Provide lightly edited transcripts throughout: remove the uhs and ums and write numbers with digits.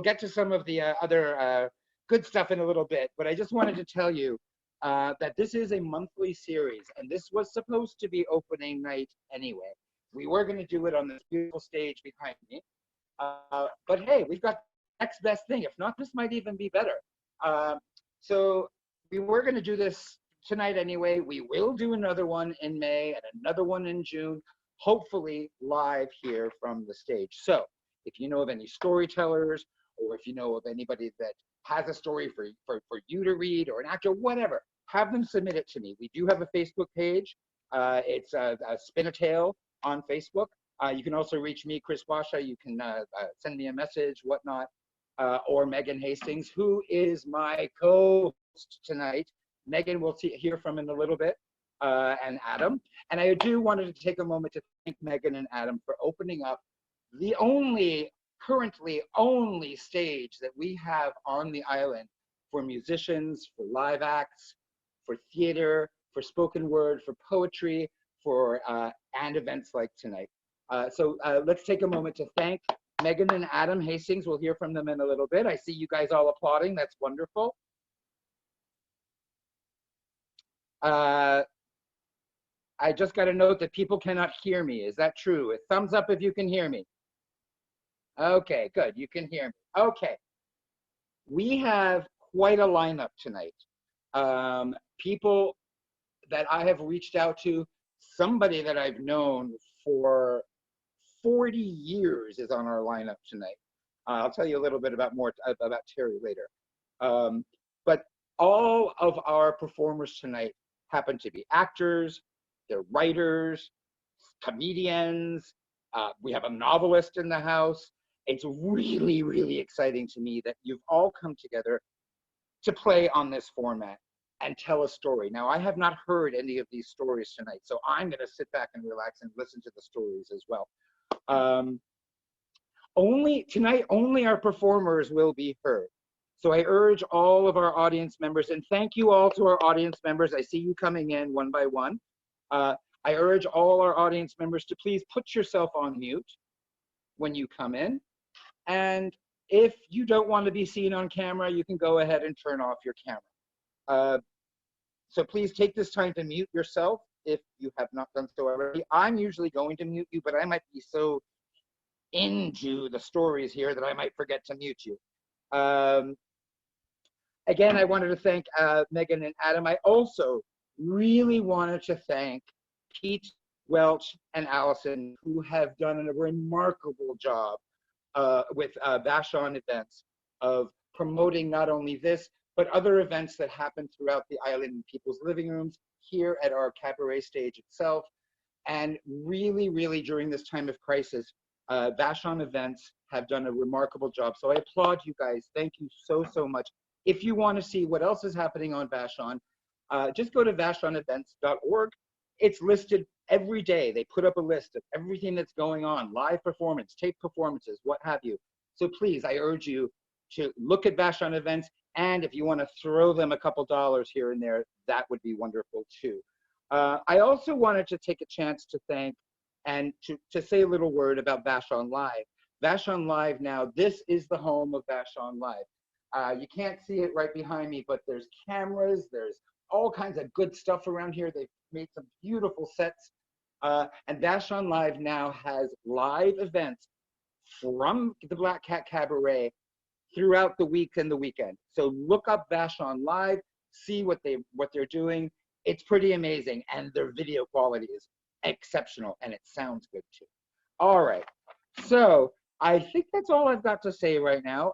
get to some of the other good stuff in a little bit, but I just wanted to tell you that this is a monthly series, and this was supposed to be opening night anyway. We were going to do it on this beautiful stage behind me, but hey, we've got the next best thing. If not, this might even be better. So we were going to do this tonight anyway. We will do another one in May and another one in June, hopefully live here from the stage. So if you know of any storytellers, or if you know of anybody that has a story for you to read, or an actor, whatever, have them submit it to me. We do have a Facebook page. It's a Spin a Tale on Facebook. You can also reach me, Chris Washa. You can send me a message, whatnot, or Megan Hastings, who is my co-host tonight. Megan we'll hear from in a little bit, and Adam. And I do wanted to take a moment to thank Megan and Adam for opening up the currently only stage that we have on the island for musicians, for live acts, for theater, for spoken word, for poetry, for and events like tonight. So let's take a moment to thank Megan and Adam Hastings. We'll hear from them in a little bit. I see you guys all applauding. That's wonderful. I just got a note that people cannot hear me. Is that true? A thumbs up if you can hear me. Okay, good. You can hear me. Okay. We have quite a lineup tonight. People that I have reached out to, somebody that I've known for 40 years is on our lineup tonight. I'll tell you a little bit about Terry later. But all of our performers tonight happen to be actors, they're writers, comedians. We have a novelist in the house. It's really, really exciting to me that you've all come together to play on this format and tell a story. Now, I have not heard any of these stories tonight, so I'm going to sit back and relax and listen to the stories as well. Tonight, only our performers will be heard. So I urge all of our audience members, and thank you all to our audience members. I see you coming in one by one. I urge all our audience members to please put yourself on mute when you come in. And if you don't want to be seen on camera, you can go ahead and turn off your camera. So please take this time to mute yourself if you have not done so already. I'm usually going to mute you, but I might be so into the stories here that I might forget to mute you. Again, I wanted to thank Megan and Adam. I also really wanted to thank Pete Welch and Allison, who have done a remarkable job with Vashon events of promoting not only this, but other events that happen throughout the island in people's living rooms, here at our cabaret stage itself. And really, really during this time of crisis, Vashon events have done a remarkable job. So I applaud you guys. Thank you so, so much. If you want to see what else is happening on Vashon, just go to vashonevents.org. It's listed every day. They put up a list of everything that's going on, live performance, tape performances, what have you. So please, I urge you to look at Vashon events, and if you want to throw them a couple dollars here and there, that would be wonderful too. I also wanted to take a chance to thank and to say a little word about Vashon Live. Vashon Live now, this is the home of Vashon Live. You can't see it right behind me, but there's cameras, there's all kinds of good stuff around here. They've made some beautiful sets. And Vashon Live now has live events from the Black Cat Cabaret throughout the week and the weekend. So look up Vashon Live, see what they're doing. It's pretty amazing, and their video quality is exceptional, and it sounds good too. All right, so I think that's all I've got to say right now.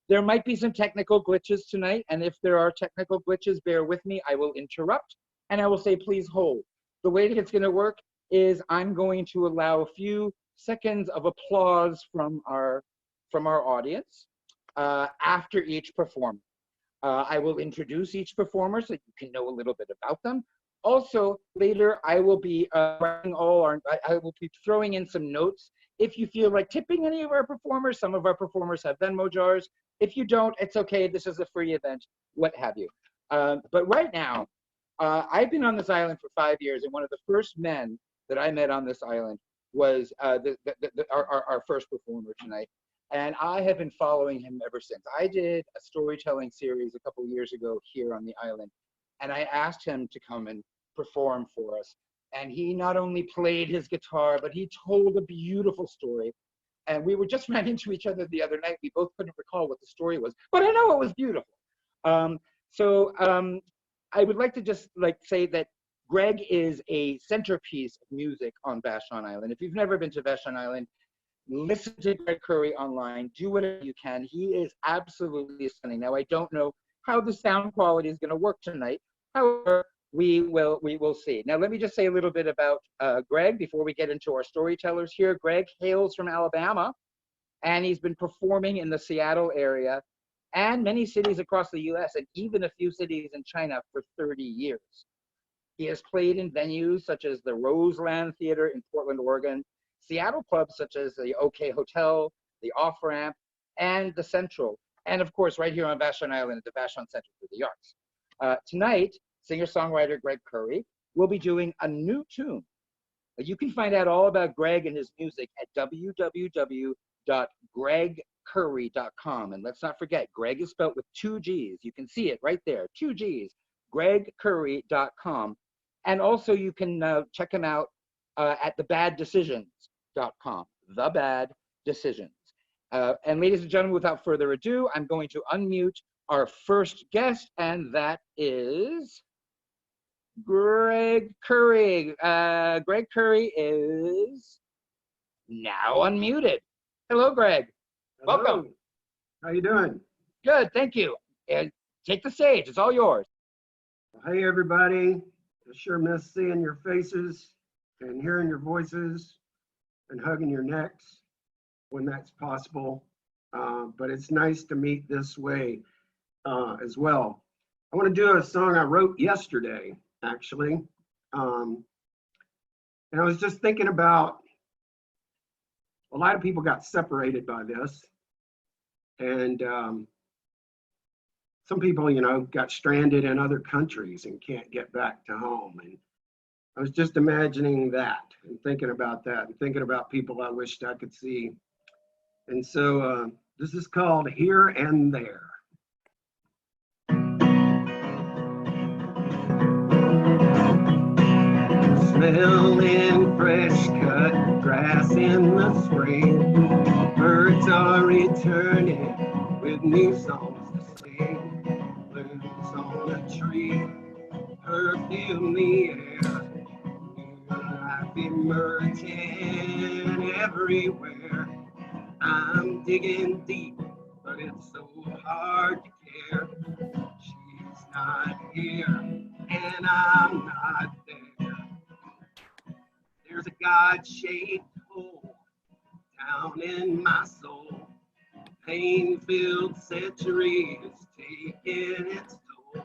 There might be some technical glitches tonight, and if there are technical glitches, bear with me. I will interrupt, and I will say, please hold. The way that it's going to work is I'm going to allow a few seconds of applause from our audience after each performer. I will introduce each performer so you can know a little bit about them. Also, later I will be I will be throwing in some notes. If you feel like tipping any of our performers, some of our performers have Venmo jars. If you don't, it's okay. This is a free event, what have you. But right now, I've been on this island for 5 years, and one of the first men that I met on this island was our first performer tonight. And I have been following him ever since. I did a storytelling series a couple of years ago here on the island, and I asked him to come and perform for us. And he not only played his guitar, but he told a beautiful story. And we were just ran into each other the other night. We both couldn't recall what the story was, but I know it was beautiful. Um, so I would like to just say that Greg is a centerpiece of music on Vashon Island. If you've never been to Vashon Island, listen to Greg Curry online. Do whatever you can. He is absolutely stunning. Now, I don't know how the sound quality is going to work tonight. However, we will see. Now, let me just say a little bit about Greg before we get into our storytellers here. Greg hails from Alabama, and he's been performing in the Seattle area and many cities across the US and even a few cities in China for 30 years. He has played in venues such as the Roseland Theater in Portland, Oregon, Seattle clubs such as the OK Hotel, the Off Ramp, and the Central, and of course right here on Vashon Island at the Vashon Center for the Arts. Tonight, singer-songwriter Greg Curry will be doing a new tune. You can find out all about Greg and his music at www.gregcurry.com. And let's not forget, Greg is spelled with 2 G's. You can see it right there, 2 G's, gregcurry.com. And also you can check him out at thebaddecisions.com, The Bad Decisions. And ladies and gentlemen, without further ado, I'm going to unmute our first guest, and that is Greg Curry. Greg Curry is now unmuted. Hello, Greg. Hello. Welcome. How you doing? Good, thank you. And take the stage, it's all yours. Hey, everybody. I sure miss seeing your faces and hearing your voices and hugging your necks when that's possible. But it's nice to meet this way as well. I want to do a song I wrote yesterday, actually. And I was just thinking about a lot of people got separated by this. And some people, got stranded in other countries and can't get back to home. And I was just imagining that and thinking about that and thinking about people I wished I could see. And so this is called Here and There. Smelling fresh cut grass in the spring. Birds are returning with new songs to sing. Blooms on a tree, perfume the air. New life emerging everywhere. I'm digging deep, but it's so hard to care. She's not here, and I'm not there. There's a God-shaped hole down in my soul. Pain-filled centuries taking its toll.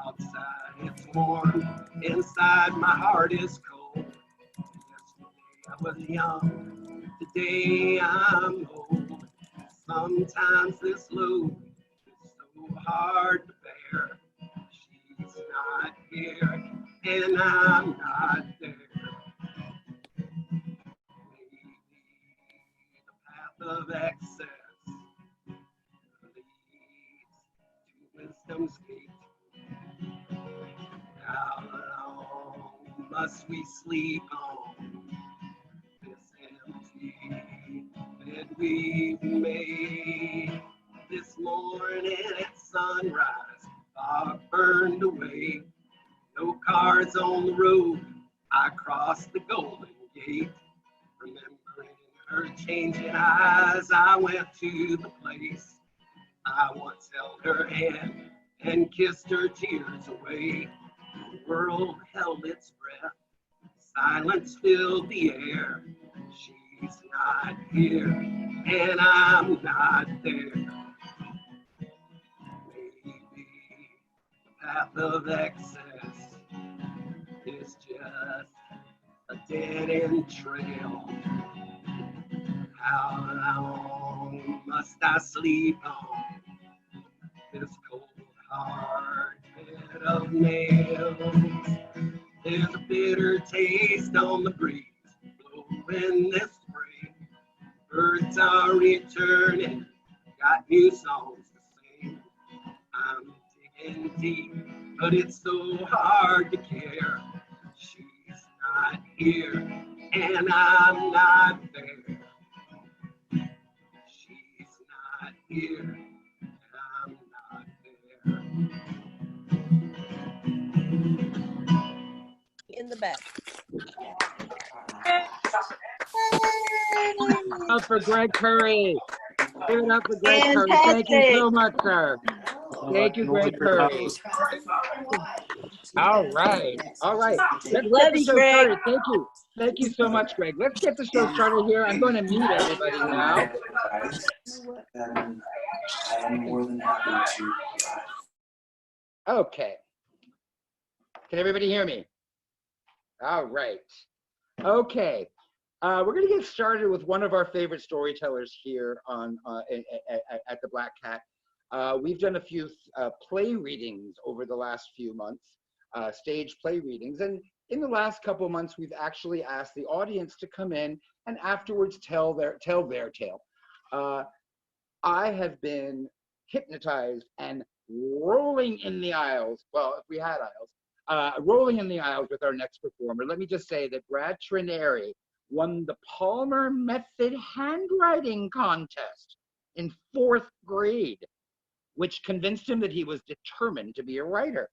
Outside it's warm, inside my heart is cold. Yesterday I was young, today I'm old. Sometimes this load is so hard to bear. She's not here, and I'm not there. Of excess leads to wisdom's gate. How long must we sleep on this empty bed we've made? This morning at sunrise, fog burned away. No cars on the road, I crossed the Golden Gate. Remembering her changing eyes, I went to the place I once held her hand and kissed her tears away. The world held its breath, silence filled the air. She's not here, and I'm not there. Maybe the path of excess is just a dead-end trail. How long must I sleep on this cold, hard bed of nails? There's a bitter taste on the breeze blowing this spring. birds are returning, got new songs to sing. I'm digging deep, but it's so hard to care. She's not here, and I'm not there. She's not here, and I'm not there. In the back. Up for Greg Curry. Give it up for Greg Curry. Thank you so much, sir. Thank you, Greg Curry. All right. All right. Let's get the show started. Thank you. Thank you so much, Greg. Let's get the show started here. I'm going to mute everybody now. I'm more than happy to. Okay. Can everybody hear me? All right. Okay. We're going to get started with one of our favorite storytellers here on at the Black Cat. We've done a few play readings over the last few months, stage play readings. And in the last couple months, we've actually asked the audience to come in and afterwards tell their tale. I have been hypnotized and rolling in the aisles. Well, if we had aisles, rolling in the aisles with our next performer. Let me just say that Brad Trineri won the Palmer Method handwriting contest in 4th grade, which convinced him that he was determined to be a writer.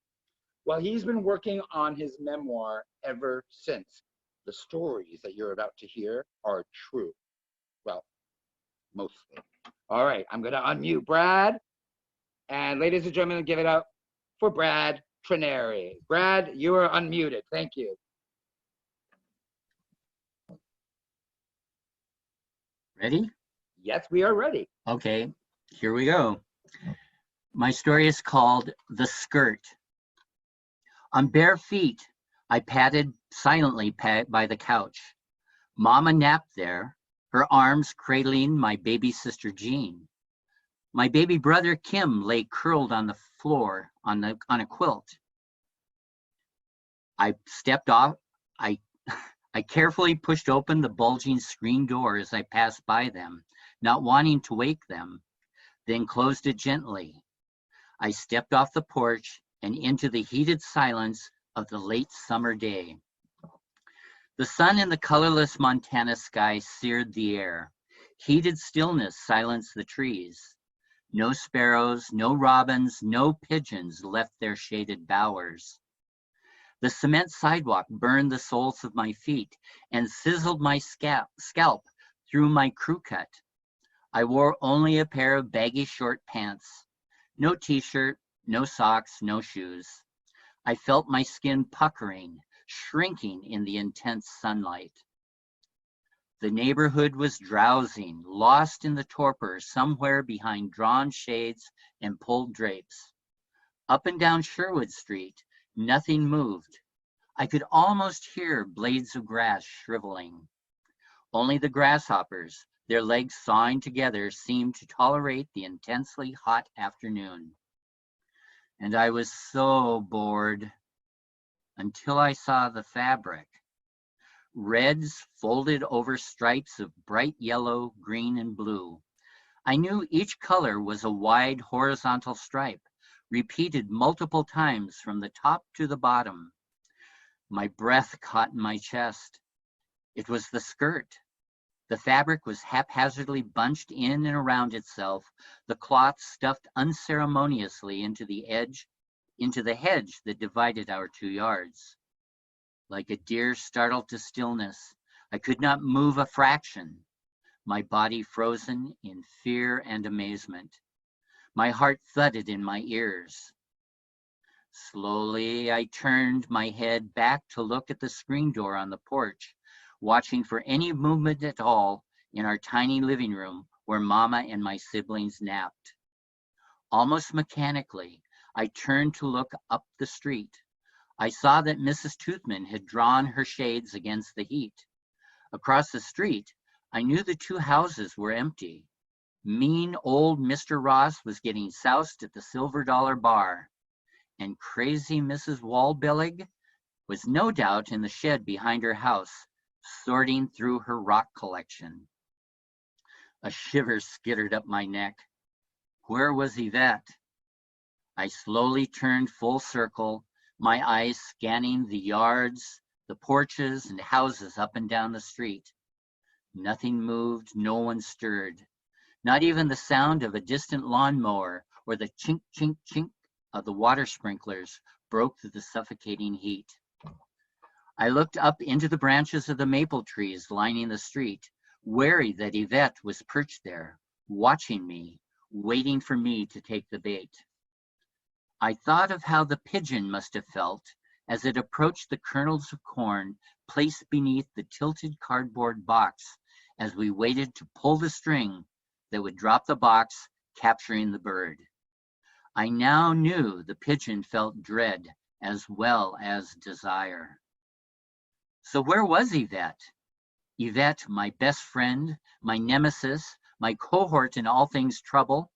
Well, he's been working on his memoir ever since. The stories that you're about to hear are true. Well, mostly. All right, I'm going to unmute Brad. And ladies and gentlemen, give it up for Brad Trineri. Brad, you are unmuted. Thank you. Ready? Yes, we are ready. Okay, here we go. My story is called The Skirt. On bare feet, I padded silently by the couch. Mama napped there, her arms cradling my baby sister Jean. My baby brother Kim lay curled on the floor on a quilt. I stepped off. I carefully pushed open the bulging screen door as I passed by them, not wanting to wake them, then closed it gently. I stepped off the porch and into the heated silence of the late summer day. The sun in the colorless Montana sky seared the air. Heated stillness silenced the trees. No sparrows, no robins, no pigeons left their shaded bowers. The cement sidewalk burned the soles of my feet and sizzled my scalp through my crew cut. I wore only a pair of baggy short pants. No t-shirt, no socks, no shoes. I felt my skin puckering, shrinking in the intense sunlight. The neighborhood was drowsing, lost in the torpor somewhere behind drawn shades and pulled drapes. Up and down Sherwood Street, nothing moved. I could almost hear blades of grass shriveling. Only the grasshoppers, their legs sawing together, seemed to tolerate the intensely hot afternoon. And I was so bored until I saw the fabric. Reds folded over stripes of bright yellow, green, and blue. I knew each color was a wide horizontal stripe, repeated multiple times from the top to the bottom. My breath caught in my chest. It was the skirt. The fabric was haphazardly bunched in and around itself, the cloth stuffed unceremoniously into the hedge that divided our 2 yards. Like a deer startled to stillness, I could not move a fraction, my body frozen in fear and amazement. My heart thudded in my ears. Slowly, I turned my head back to look at the screen door on the porch, watching for any movement at all in our tiny living room where Mama and my siblings napped. Almost mechanically, I turned to look up the street. I saw that Mrs. Toothman had drawn her shades against the heat. Across the street, I knew the 2 houses were empty. Mean old Mr. Ross was getting soused at the Silver Dollar Bar, and crazy Mrs. Walbillig was no doubt in the shed behind her house, sorting through her rock collection. A shiver skittered up my neck. Where was Yvette? I slowly turned full circle, my eyes scanning the yards, the porches, and houses up and down the street. Nothing moved, no one stirred. Not even the sound of a distant lawnmower or the chink, chink, chink of the water sprinklers broke through the suffocating heat. I looked up into the branches of the maple trees lining the street, wary that Yvette was perched there, watching me, waiting for me to take the bait. I thought of how the pigeon must have felt as it approached the kernels of corn placed beneath the tilted cardboard box as we waited to pull the string that would drop the box, capturing the bird. I now knew the pigeon felt dread as well as desire. So where was Yvette? Yvette, my best friend, my nemesis, my cohort in all things trouble.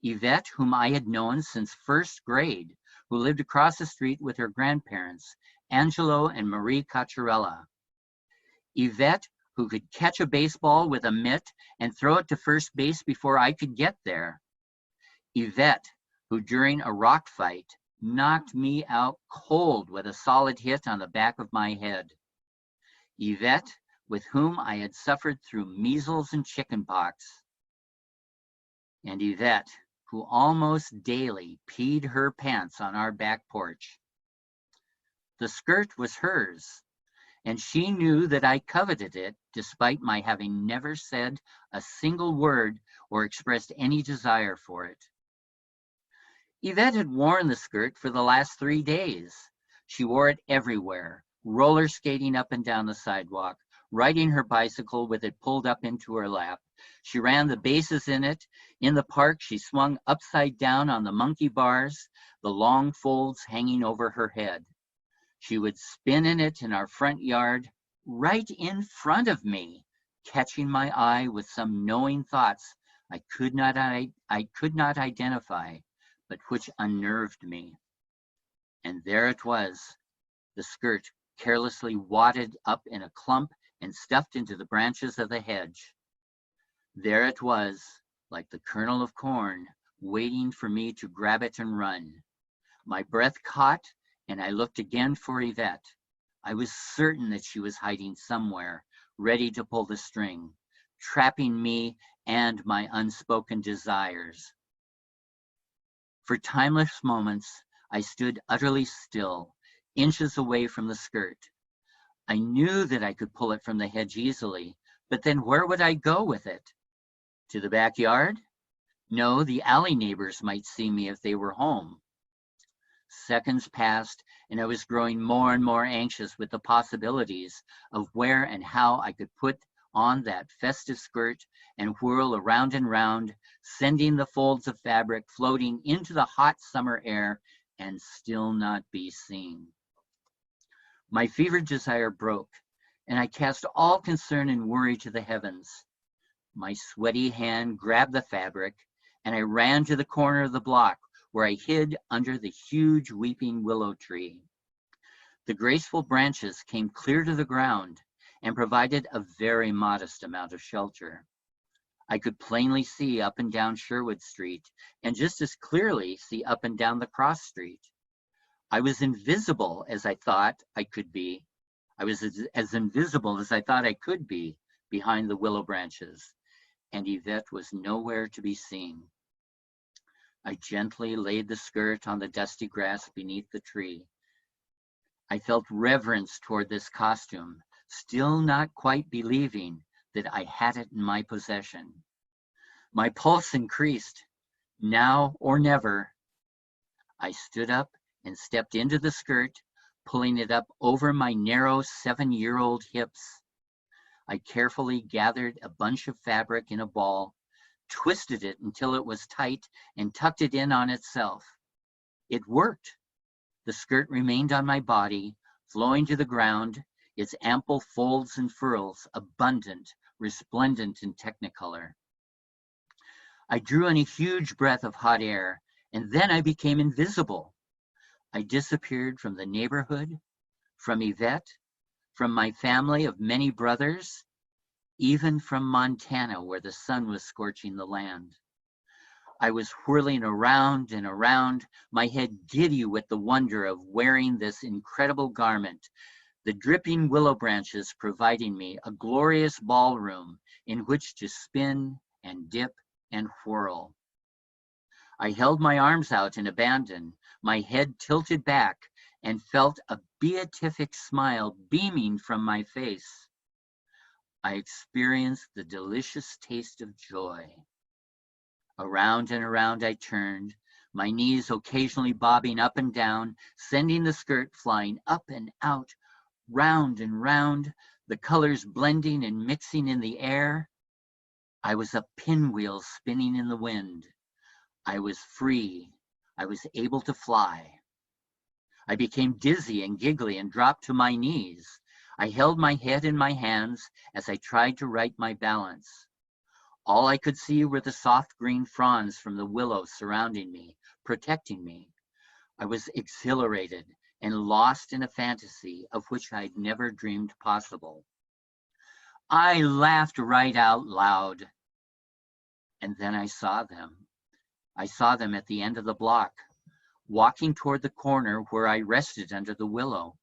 Yvette, whom I had known since first grade, who lived across the street with her grandparents, Angelo and Marie Cacciarella. Yvette, who could catch a baseball with a mitt and throw it to first base before I could get there. Yvette, who during a rock fight knocked me out cold with a solid hit on the back of my head. Yvette, with whom I had suffered through measles and chickenpox. And Yvette, who almost daily peed her pants on our back porch. The skirt was hers, and she knew that I coveted it despite my having never said a single word or expressed any desire for it. Yvette had worn the skirt for the last 3 days. She wore it everywhere, roller skating up and down the sidewalk, riding her bicycle with it pulled up into her lap. She ran the bases in it. In the park, she swung upside down on the monkey bars, the long folds hanging over her head. She would spin in it in our front yard, right in front of me, catching my eye with some knowing thoughts I could not identify, but which unnerved me. And there it was, the skirt carelessly wadded up in a clump and stuffed into the branches of the hedge. There it was, like the kernel of corn, waiting for me to grab it and run. My breath caught, and I looked again for Yvette. I was certain that she was hiding somewhere, ready to pull the string, trapping me and my unspoken desires. For timeless moments, I stood utterly still, inches away from the skirt. I knew that I could pull it from the hedge easily, but then where would I go with it? To the backyard? No, the alley neighbors might see me if they were home. Seconds passed, and I was growing more and more anxious with the possibilities of where and how I could put on that festive skirt and whirl around and round, sending the folds of fabric floating into the hot summer air and still not be seen. My fevered desire broke, and I cast all concern and worry to the heavens. My sweaty hand grabbed the fabric, and I ran to the corner of the block where I hid under the huge weeping willow tree. The graceful branches came clear to the ground and provided a very modest amount of shelter. I could plainly see up and down Sherwood Street, and just as clearly see up and down the cross street. I was invisible as I thought I could be. I was as invisible as I thought I could be behind the willow branches, and Yvette was nowhere to be seen. I gently laid the skirt on the dusty grass beneath the tree. I felt reverence toward this costume, still not quite believing that I had it in my possession. My pulse increased. Now or never. I stood up and stepped into the skirt, pulling it up over my narrow 7-year-old hips. I carefully gathered a bunch of fabric in a ball, twisted it until it was tight, and tucked it in on itself. It worked. The skirt remained on my body, flowing to the ground, its ample folds and furls abundant, resplendent in technicolor. I drew in a huge breath of hot air, and then I became invisible. I disappeared from the neighborhood, from Yvette, from my family of many brothers, even from Montana where the sun was scorching the land. I was whirling around and around, my head giddy with the wonder of wearing this incredible garment, the dripping willow branches providing me a glorious ballroom in which to spin and dip and whirl. I held my arms out in abandon, my head tilted back, and felt a beatific smile beaming from my face. I experienced the delicious taste of joy. Around and around I turned, my knees occasionally bobbing up and down, sending the skirt flying up and out, round and round, the colors blending and mixing in the air. I was a pinwheel spinning in the wind. I was free. I was able to fly. I became dizzy and giggly and dropped to my knees. I held my head in my hands as I tried to right my balance. All I could see were the soft green fronds from the willow surrounding me, protecting me. I was exhilarated and lost in a fantasy of which I'd never dreamed possible. I laughed right out loud. And then I saw them. I saw them at the end of the block, walking toward the corner where I rested under the willow.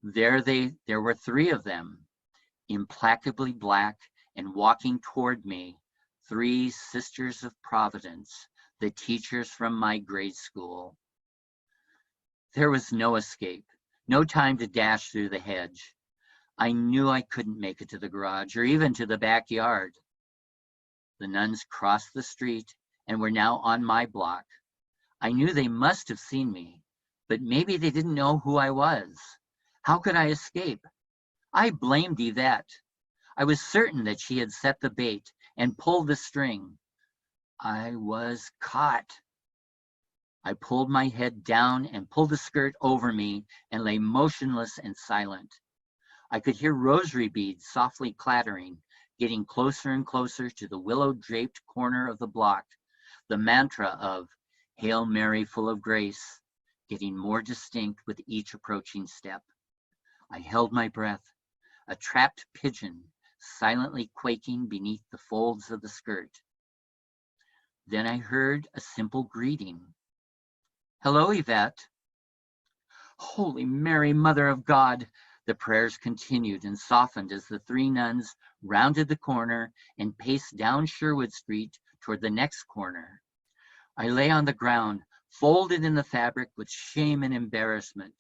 There were 3 of them, implacably black and walking toward me, 3 sisters of Providence, the teachers from my grade school. There was no escape, no time to dash through the hedge. I knew I couldn't make it to the garage or even to the backyard. The nuns crossed the street and were now on my block. I knew they must have seen me, but maybe they didn't know who I was. How could I escape? I blamed Yvette. I was certain that she had set the bait and pulled the string. I was caught. I pulled my head down and pulled the skirt over me and lay motionless and silent. I could hear rosary beads softly clattering, getting closer and closer to the willow-draped corner of the block, the mantra of Hail Mary, full of grace, getting more distinct with each approaching step. I held my breath, a trapped pigeon silently quaking beneath the folds of the skirt. Then I heard a simple greeting. Hello, Yvette. Holy Mary, Mother of God. The prayers continued and softened as the 3 nuns rounded the corner and paced down Sherwood Street toward the next corner. I lay on the ground, folded in the fabric with shame and embarrassment.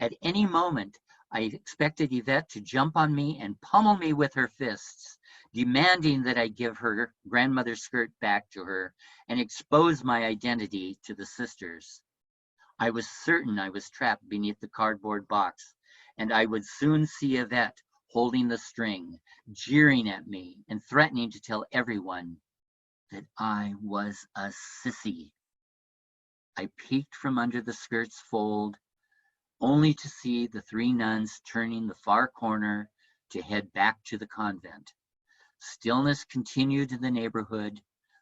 At any moment, I expected Yvette to jump on me and pummel me with her fists, demanding that I give her grandmother's skirt back to her and expose my identity to the sisters. I was certain I was trapped beneath the cardboard box, and I would soon see Yvette holding the string, jeering at me and threatening to tell everyone that I was a sissy. I peeked from under the skirt's fold, only to see the 3 nuns turning the far corner to head back to the convent. Stillness continued in the neighborhood,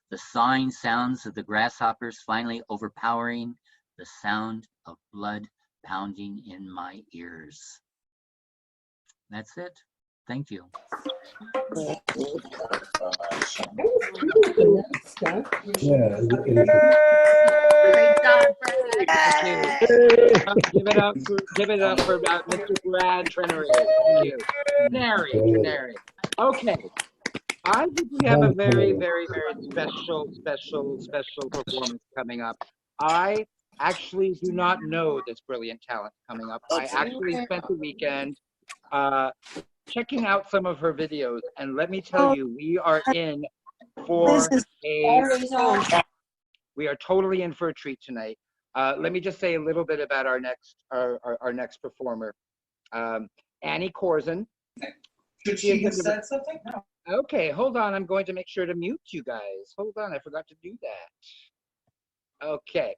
the sawing sounds of the grasshoppers finally overpowering the sound of blood pounding in my ears. That's it. Thank you. Great job, Brad. Give it up for Mr. Brad Trennery. Thank you. Canary. Okay. I think we have a very, very, very special performance coming up. I actually do not know this brilliant talent coming up. I actually spent the weekend checking out some of her videos, and let me tell you, we are totally in for a treat tonight. Let me just say a little bit about our next performer, Annie Corzin. Should she have said something? No. Okay, hold on. I'm going to make sure to mute you guys. Hold on, I forgot to do that. Okay.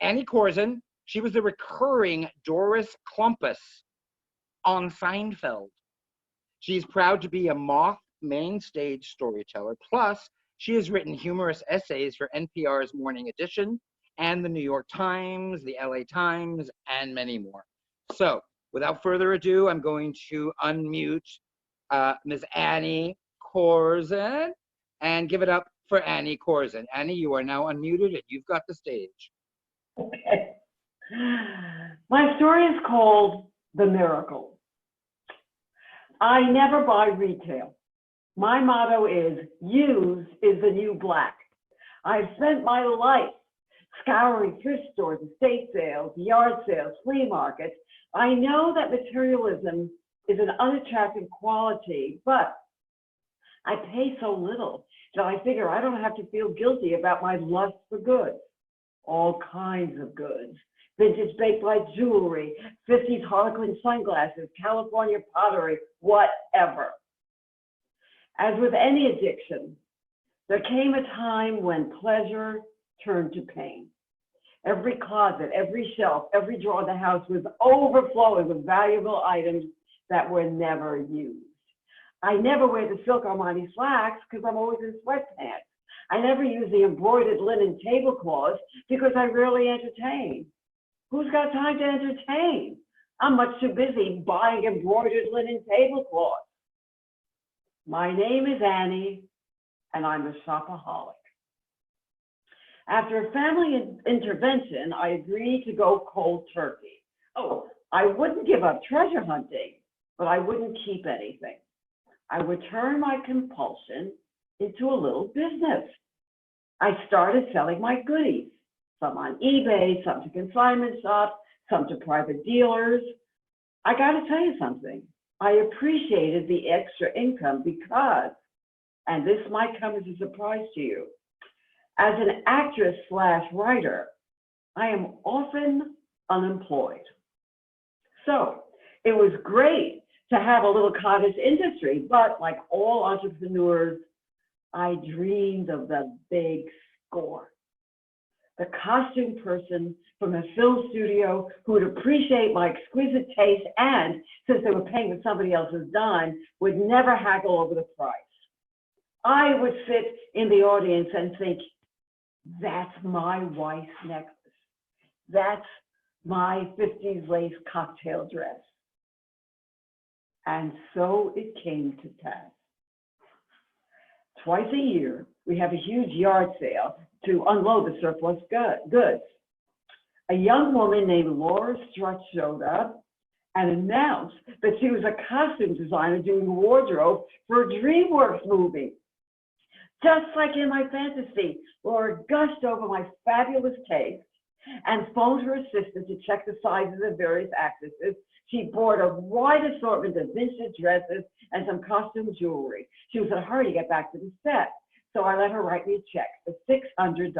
Annie Corzin, she was the recurring Doris Klumpus on Seinfeld. She's proud to be a Moth main stage storyteller. Plus, she has written humorous essays for NPR's Morning Edition and the New York Times, the LA Times, and many more. So, without further ado, I'm going to unmute Ms. Annie Corzin, and give it up for Annie Corzin. Annie, you are now unmuted and you've got the stage. Okay. My story is called The Miracle. I never buy retail. My motto is, used is the new black. I've spent my life scouring thrift stores, estate sales, yard sales, flea markets. I know that materialism is an unattractive quality, but I pay so little that I figure I don't have to feel guilty about my lust for goods. All kinds of goods. Vintage bakelite jewelry, 50s Harlequin sunglasses, California pottery, whatever. As with any addiction, there came a time when pleasure turned to pain. Every closet, every shelf, every drawer of the house was overflowing with valuable items that were never used. I never wear the silk Armani slacks because I'm always in sweatpants. I never use the embroidered linen tablecloths because I rarely entertain. Who's got time to entertain? I'm much too busy buying embroidered linen tablecloths. My name is Annie, and I'm a shopaholic. After a family intervention, I agreed to go cold turkey. Oh, I wouldn't give up treasure hunting, but I wouldn't keep anything. I would turn my compulsion into a little business. I started selling my goodies, some on eBay, some to consignment shops, some to private dealers. I got to tell you something. I appreciated the extra income because, and this might come as a surprise to you, as an actress/writer, I am often unemployed. So it was great to have a little cottage industry, but like all entrepreneurs, I dreamed of the big score. The costume person from a film studio who would appreciate my exquisite taste and, since they were paying with somebody else's dime, would never haggle over the price. I would sit in the audience and think, that's my wife's necklace. That's my 50s lace cocktail dress. And so it came to pass. Twice a year, we have a huge yard sale to unload the surplus goods. A young woman named Laura Strutz showed up and announced that she was a costume designer doing wardrobe for a DreamWorks movie. Just like in my fantasy, Laura gushed over my fabulous taste and phoned her assistant to check the sizes of various actresses. She bought a wide assortment of vintage dresses and some costume jewelry. She was in a hurry to get back to the set, so I let her write me a check for $600.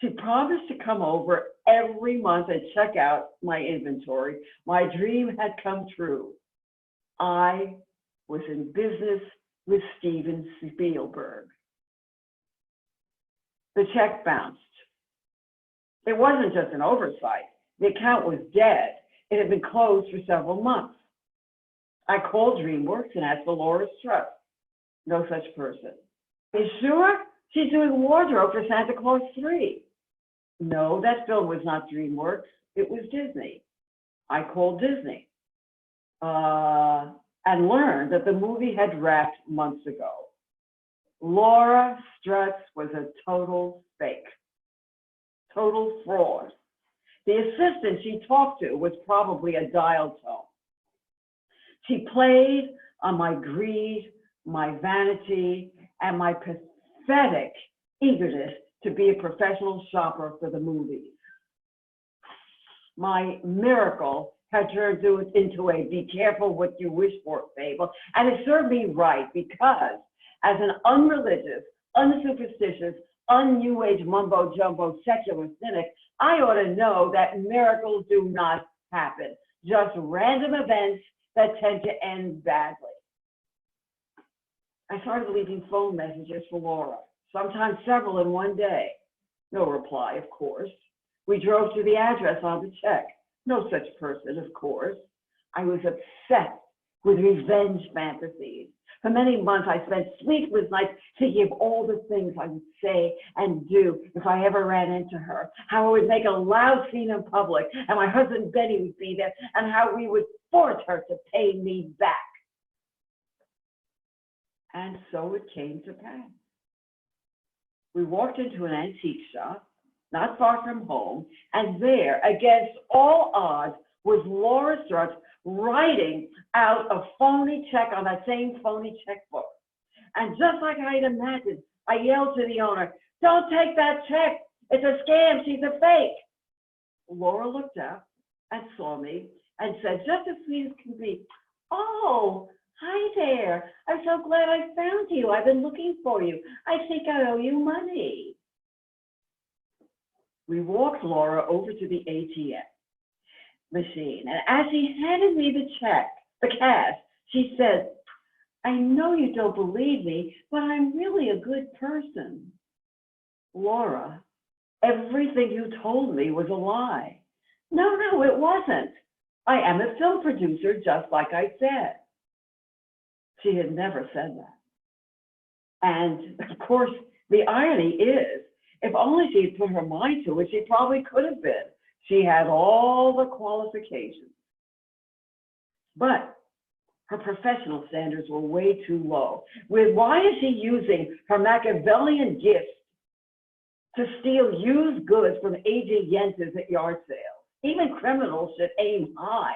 She promised to come over every month and check out my inventory. My dream had come true. I was in business with Steven Spielberg. The check bounced. It wasn't just an oversight. The account was dead. It had been closed for several months. I called DreamWorks and asked for Laura Strutz. No such person. You sure? She's doing wardrobe for Santa Claus 3. No, that film was not DreamWorks. It was Disney. I called Disney and learned that the movie had wrapped months ago. Laura Strutz was a total fake, total fraud. The assistant she talked to was probably a dial tone. She played on my greed, my vanity, and my pathetic eagerness to be a professional shopper for the movies. My miracle had turned into a be careful what you wish for fable, and it served me right because as an unreligious, unsuperstitious, un-New Age mumbo-jumbo secular cynic, I ought to know that miracles do not happen, just random events that tend to end badly. I started leaving phone messages for Laura, sometimes several in one day. No reply, of course. We drove to the address on the check. No such person, of course. I was obsessed with revenge fantasies. For many months, I spent sleepless nights thinking of all the things I would say and do if I ever ran into her, how I would make a loud scene in public, and my husband Benny would be there, and how we would force her to pay me back. And so it came to pass. We walked into an antique shop, not far from home, and there, against all odds, was Laura Strutz writing out a phony check on that same phony checkbook. And just like I'd imagined, I yelled to the owner, "Don't take that check. It's a scam. She's a fake." Laura looked up and saw me and said, just as sweet as can be, "Oh, hi there. I'm so glad I found you. I've been looking for you. I think I owe you money." We walked Laura over to the ATM machine, and as she handed me the check, the cash, she said, "I know you don't believe me, but I'm really a good person." Laura, everything you told me was a lie. No, it wasn't. I am a film producer, just like I said. She had never said that. And of course, the irony is, if only she had put her mind to it, she probably could have been. She had all the qualifications. But her professional standards were way too low. Why is she using her Machiavellian gifts to steal used goods from aging yentas at yard sales? Even criminals should aim high.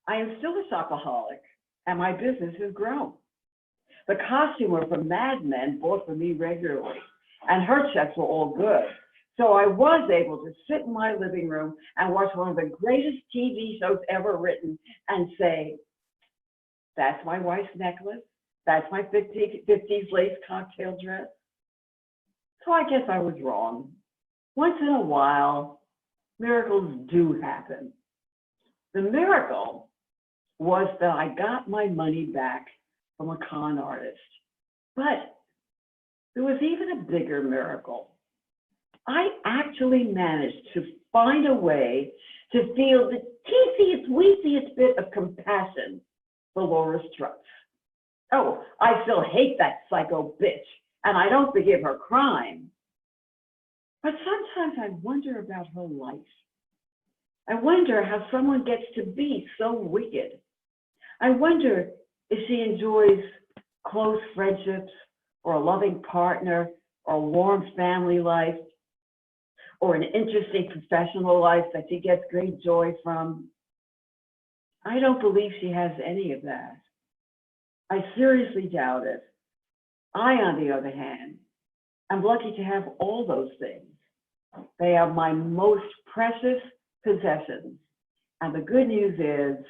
I am still a shopaholic, and my business has grown. The costumer from Mad Men bought for me regularly, and her checks were all good. So I was able to sit in my living room and watch one of the greatest TV shows ever written and say, "That's my wife's necklace. That's my 50s lace cocktail dress." So I guess I was wrong. Once in a while, miracles do happen. The miracle was that I got my money back from a con artist. But there was even a bigger miracle. I actually managed to find a way to feel the teeniest, weeniest bit of compassion for Laura Strutz. Oh, I still hate that psycho bitch, and I don't forgive her crime. But sometimes I wonder about her life. I wonder how someone gets to be so wicked. I wonder if she enjoys close friendships, or a loving partner, or a warm family life, or an interesting professional life that she gets great joy from. I don't believe she has any of that. I seriously doubt it. I, on the other hand, am lucky to have all those things. They are my most precious possessions. And the good news is,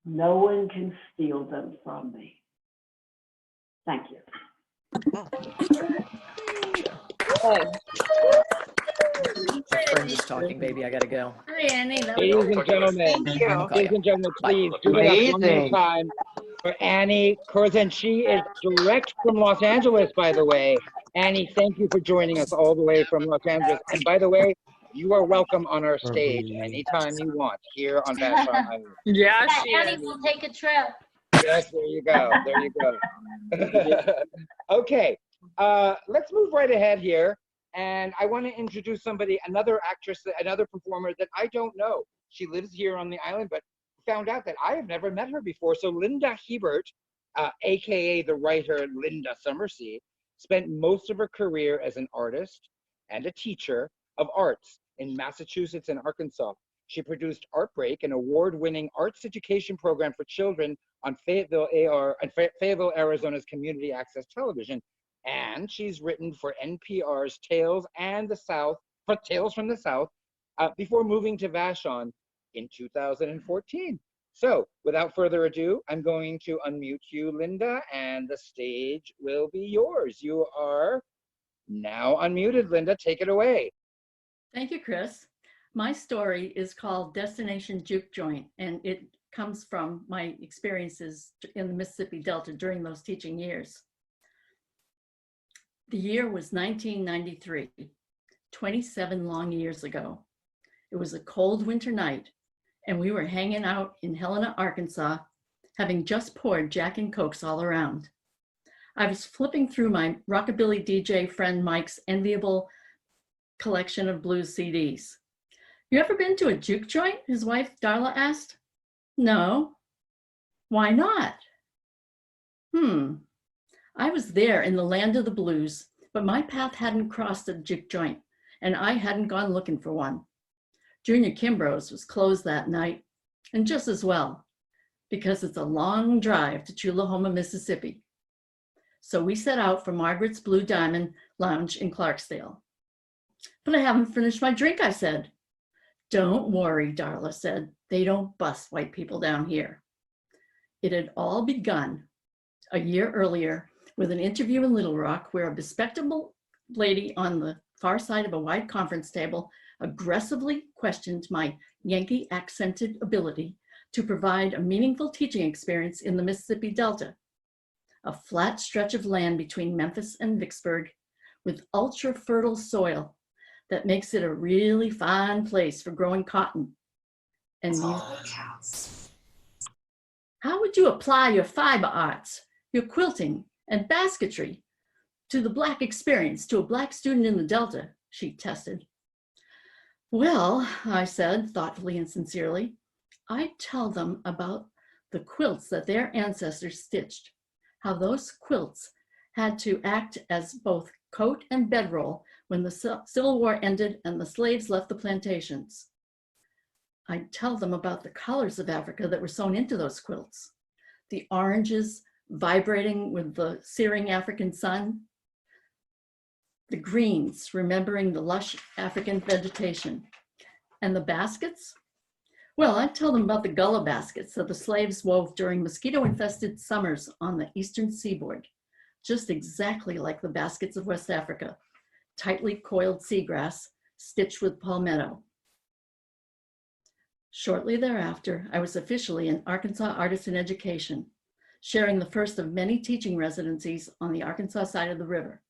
no one can steal them from me. Thank you. Friend is talking, baby. I gotta go. Hi, Annie. Ladies and gentlemen, please give it up one more time for Annie Curzon. She is direct from Los Angeles, by the way. Annie, thank you for joining us all the way from Los Angeles. And by the way, you are welcome on our stage anytime you want here on Vashon Island. Yeah, Annie will take a trip. Yes, there you go. There you go. Okay, let's move right ahead here. And I want to introduce somebody, another actress, another performer that I don't know. She lives here on the island, but found out that I have never met her before. So Linda Hebert, AKA the writer Linda Summersea, spent most of her career as an artist and a teacher of arts in Massachusetts and Arkansas. She produced Art Break, an award-winning arts education program for children on Fayetteville, Arizona's community access television. And she's written for NPR's Tales from the South before moving to Vashon in 2014. So without further ado, I'm going to unmute you, Linda, and the stage will be yours. You are now unmuted, Linda. Take it away. Thank you, Chris. My story is called Destination Juke Joint, and it comes from my experiences in the Mississippi Delta during those teaching years. The year was 1993, 27 long years ago. It was a cold winter night, and we were hanging out in Helena, Arkansas, having just poured Jack and Cokes all around. I was flipping through my rockabilly DJ friend Mike's enviable collection of blues CDs. You ever been to a juke joint? His wife Darla asked. No. Why not? I was there in the land of the blues, but my path hadn't crossed a juke joint, and I hadn't gone looking for one. Junior Kimbrough's was closed that night, and just as well, because it's a long drive to Tullahoma, Mississippi. So we set out for Margaret's Blue Diamond Lounge in Clarksdale. But I haven't finished my drink, I said. Don't worry, Darla said. They don't bust white people down here. It had all begun a year earlier with an interview in Little Rock where a bespectacled lady on the far side of a wide conference table aggressively questioned my Yankee accented ability to provide a meaningful teaching experience in the Mississippi Delta, a flat stretch of land between Memphis and Vicksburg with ultra fertile soil that makes it a really fine place for growing cotton. And how would you apply your fiber arts, your quilting and basketry to the Black experience to a Black student in the Delta? She tested. Well, I said thoughtfully and sincerely, I tell them about the quilts that their ancestors stitched, how those quilts had to act as both coat and bedroll when the Civil War ended and the slaves left the plantations. I'd tell them about the colors of Africa that were sewn into those quilts, the oranges vibrating with the searing African sun, the greens remembering the lush African vegetation, and the baskets. Well, I'd tell them about the gullah baskets that the slaves wove during mosquito-infested summers on the eastern seaboard, just exactly like the baskets of West Africa, tightly coiled seagrass stitched with palmetto. Shortly thereafter, I was officially in Arkansas Artisan Education, sharing the first of many teaching residencies on the Arkansas side of the river.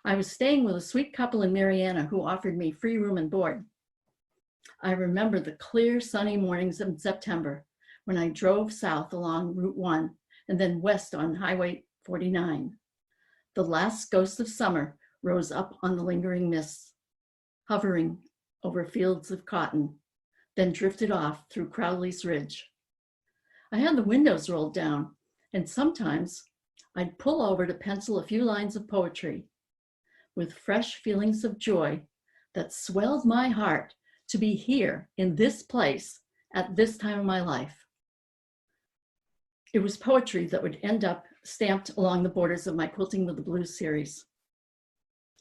I was staying with a sweet couple in Marianna who offered me free room and board. I remember the clear, sunny mornings in September when I drove south along Route 1 and then west on Highway 49. The last ghost of summer rose up on the lingering mists, hovering over fields of cotton, then drifted off through Crowley's Ridge. I had the windows rolled down, and sometimes I'd pull over to pencil a few lines of poetry with fresh feelings of joy that swelled my heart to be here in this place at this time of my life. It was poetry that would end up stamped along the borders of my Quilting with the Blues series.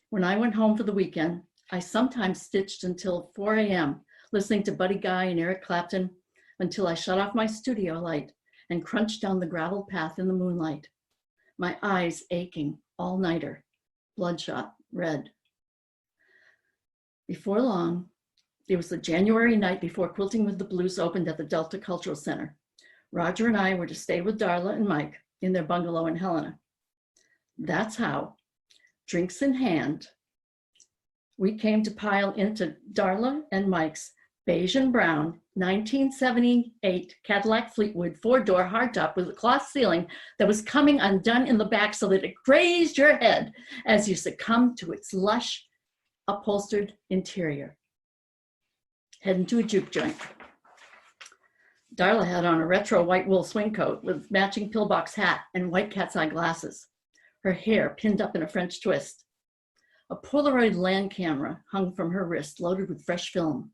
When I went home for the weekend, I sometimes stitched until 4 a.m., listening to Buddy Guy and Eric Clapton until I shut off my studio light and crunched down the gravel path in the moonlight, my eyes aching, all-nighter, bloodshot red. Before long, it was the January night before Quilting with the Blues opened at the Delta Cultural Center. Roger and I were to stay with Darla and Mike in their bungalow in Helena. That's how, drinks in hand, we came to pile into Darla and Mike's beige and brown 1978 Cadillac Fleetwood 4-door hardtop with a cloth ceiling that was coming undone in the back so that it grazed your head as you succumbed to its lush, upholstered interior. Heading to a juke joint. Darla had on a retro white wool swing coat with matching pillbox hat and white cat's eye glasses, her hair pinned up in a French twist. A Polaroid land camera hung from her wrist, loaded with fresh film.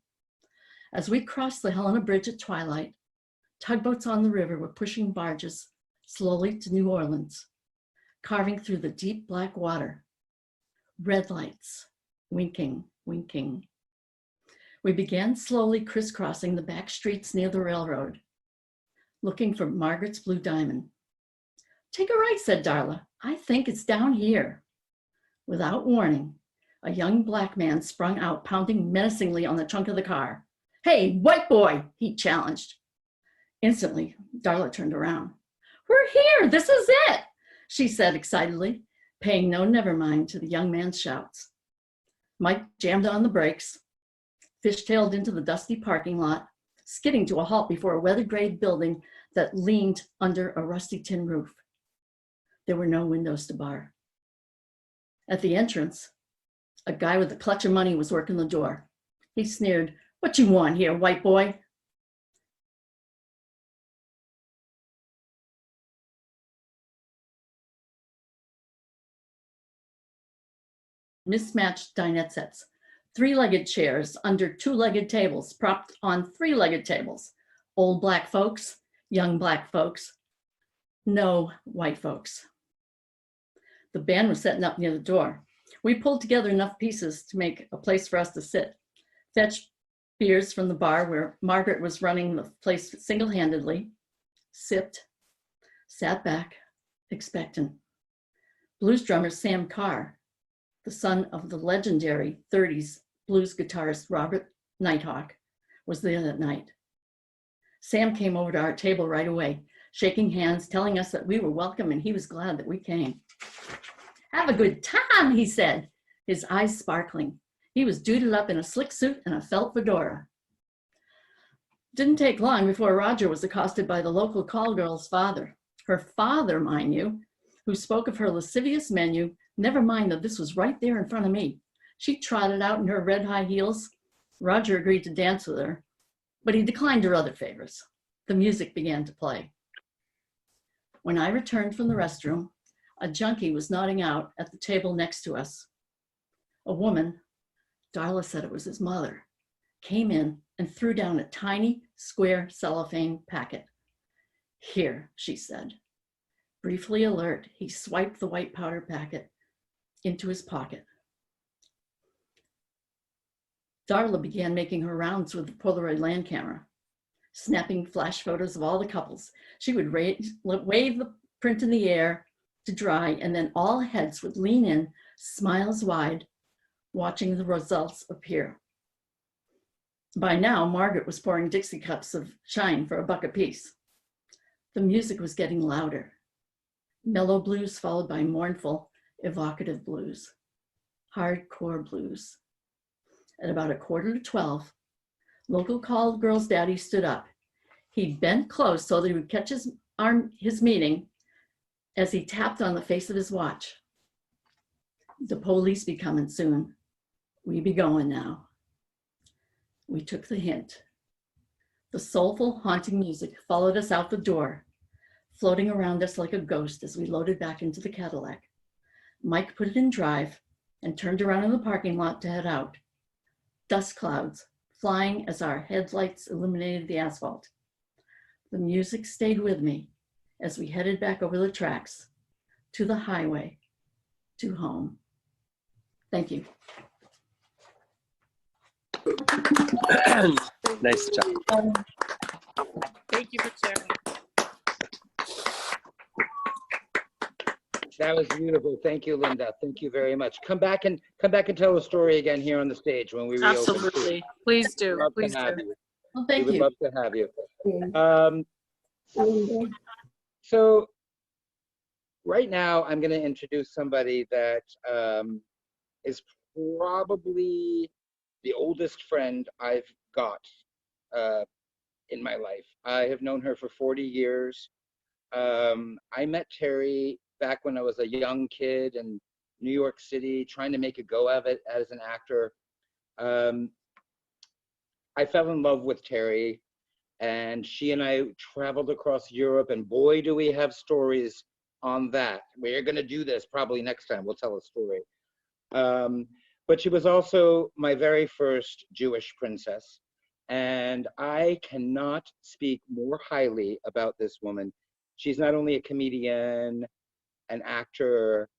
As we crossed the Helena Bridge at twilight, tugboats on the river were pushing barges slowly to New Orleans, carving through the deep black water. Red lights, winking, winking. We began slowly crisscrossing the back streets near the railroad, looking for Margaret's Blue Diamond. Take a right, said Darla. I think it's down here. Without warning, a young Black man sprung out, pounding menacingly on the trunk of the car. Hey, white boy, he challenged. Instantly, Darla turned around. We're here, this is it, she said excitedly, paying no never mind to the young man's shouts. Mike jammed on the brakes, fishtailed into the dusty parking lot, skidding to a halt before a weather-grayed building that leaned under a rusty tin roof. There were no windows to bar. At the entrance, a guy with a clutch of money was working the door. He sneered, "What you want here, white boy?" Mismatched dinette sets, three-legged chairs under two-legged tables, propped on three-legged tables. Old black folks, young black folks, no white folks. The band was setting up near the door. We pulled together enough pieces to make a place for us to sit. Fetched beers from the bar where Margaret was running the place single-handedly, sipped, sat back, expectant. Blues drummer Sam Carr, the son of the legendary 30s blues guitarist Robert Nighthawk, was there that night. Sam came over to our table right away, shaking hands, telling us that we were welcome and he was glad that we came. "Have a good time," he said, his eyes sparkling. He was duded up in a slick suit and a felt fedora. Didn't take long before Roger was accosted by the local call girl's father. Her father, mind you, who spoke of her lascivious menu, never mind that this was right there in front of me. She trotted out in her red high heels. Roger agreed to dance with her, but he declined her other favors. The music began to play. When I returned from the restroom, a junkie was nodding out at the table next to us. A woman, Darla said it was his mother, came in and threw down a tiny square cellophane packet. "Here," she said. Briefly alert, he swiped the white powder packet into his pocket. Darla began making her rounds with the Polaroid land camera, snapping flash photos of all the couples. She would wave the print in the air to dry, and then all heads would lean in, smiles wide, watching the results appear. By now, Margaret was pouring Dixie cups of shine for $1 apiece. The music was getting louder. Mellow blues followed by mournful, evocative blues, hardcore blues. At about 11:45, local call girl's daddy stood up. He bent close so that he would catch his meaning as he tapped on the face of his watch. "The police be coming soon. We be going now." We took the hint. The soulful, haunting music followed us out the door, floating around us like a ghost as we loaded back into the Cadillac. Mike put it in drive and turned around in the parking lot to head out. Dust clouds flying as our headlights illuminated the asphalt. The music stayed with me as we headed back over the tracks to the highway, to home. Thank you. Nice job. Thank you for sharing. That was beautiful. Thank you, Linda. Thank you very much. Come back and tell the story again here on the stage when we reopen. Absolutely. Please do. Love Please to have do. you. Well, We thank would you. love to have you. So right now, I'm going to introduce somebody that is probably the oldest friend I've got in my life. I have known her for 40 years. I met Terry back when I was a young kid in New York City, trying to make a go of it as an actor. I fell in love with Terry, and she and I traveled across Europe, and boy, do we have stories on that. We're going to do this probably next time. We'll tell a story. But she was also my very first Jewish princess, and I cannot speak more highly about this woman. She's not only a comedian, an actor,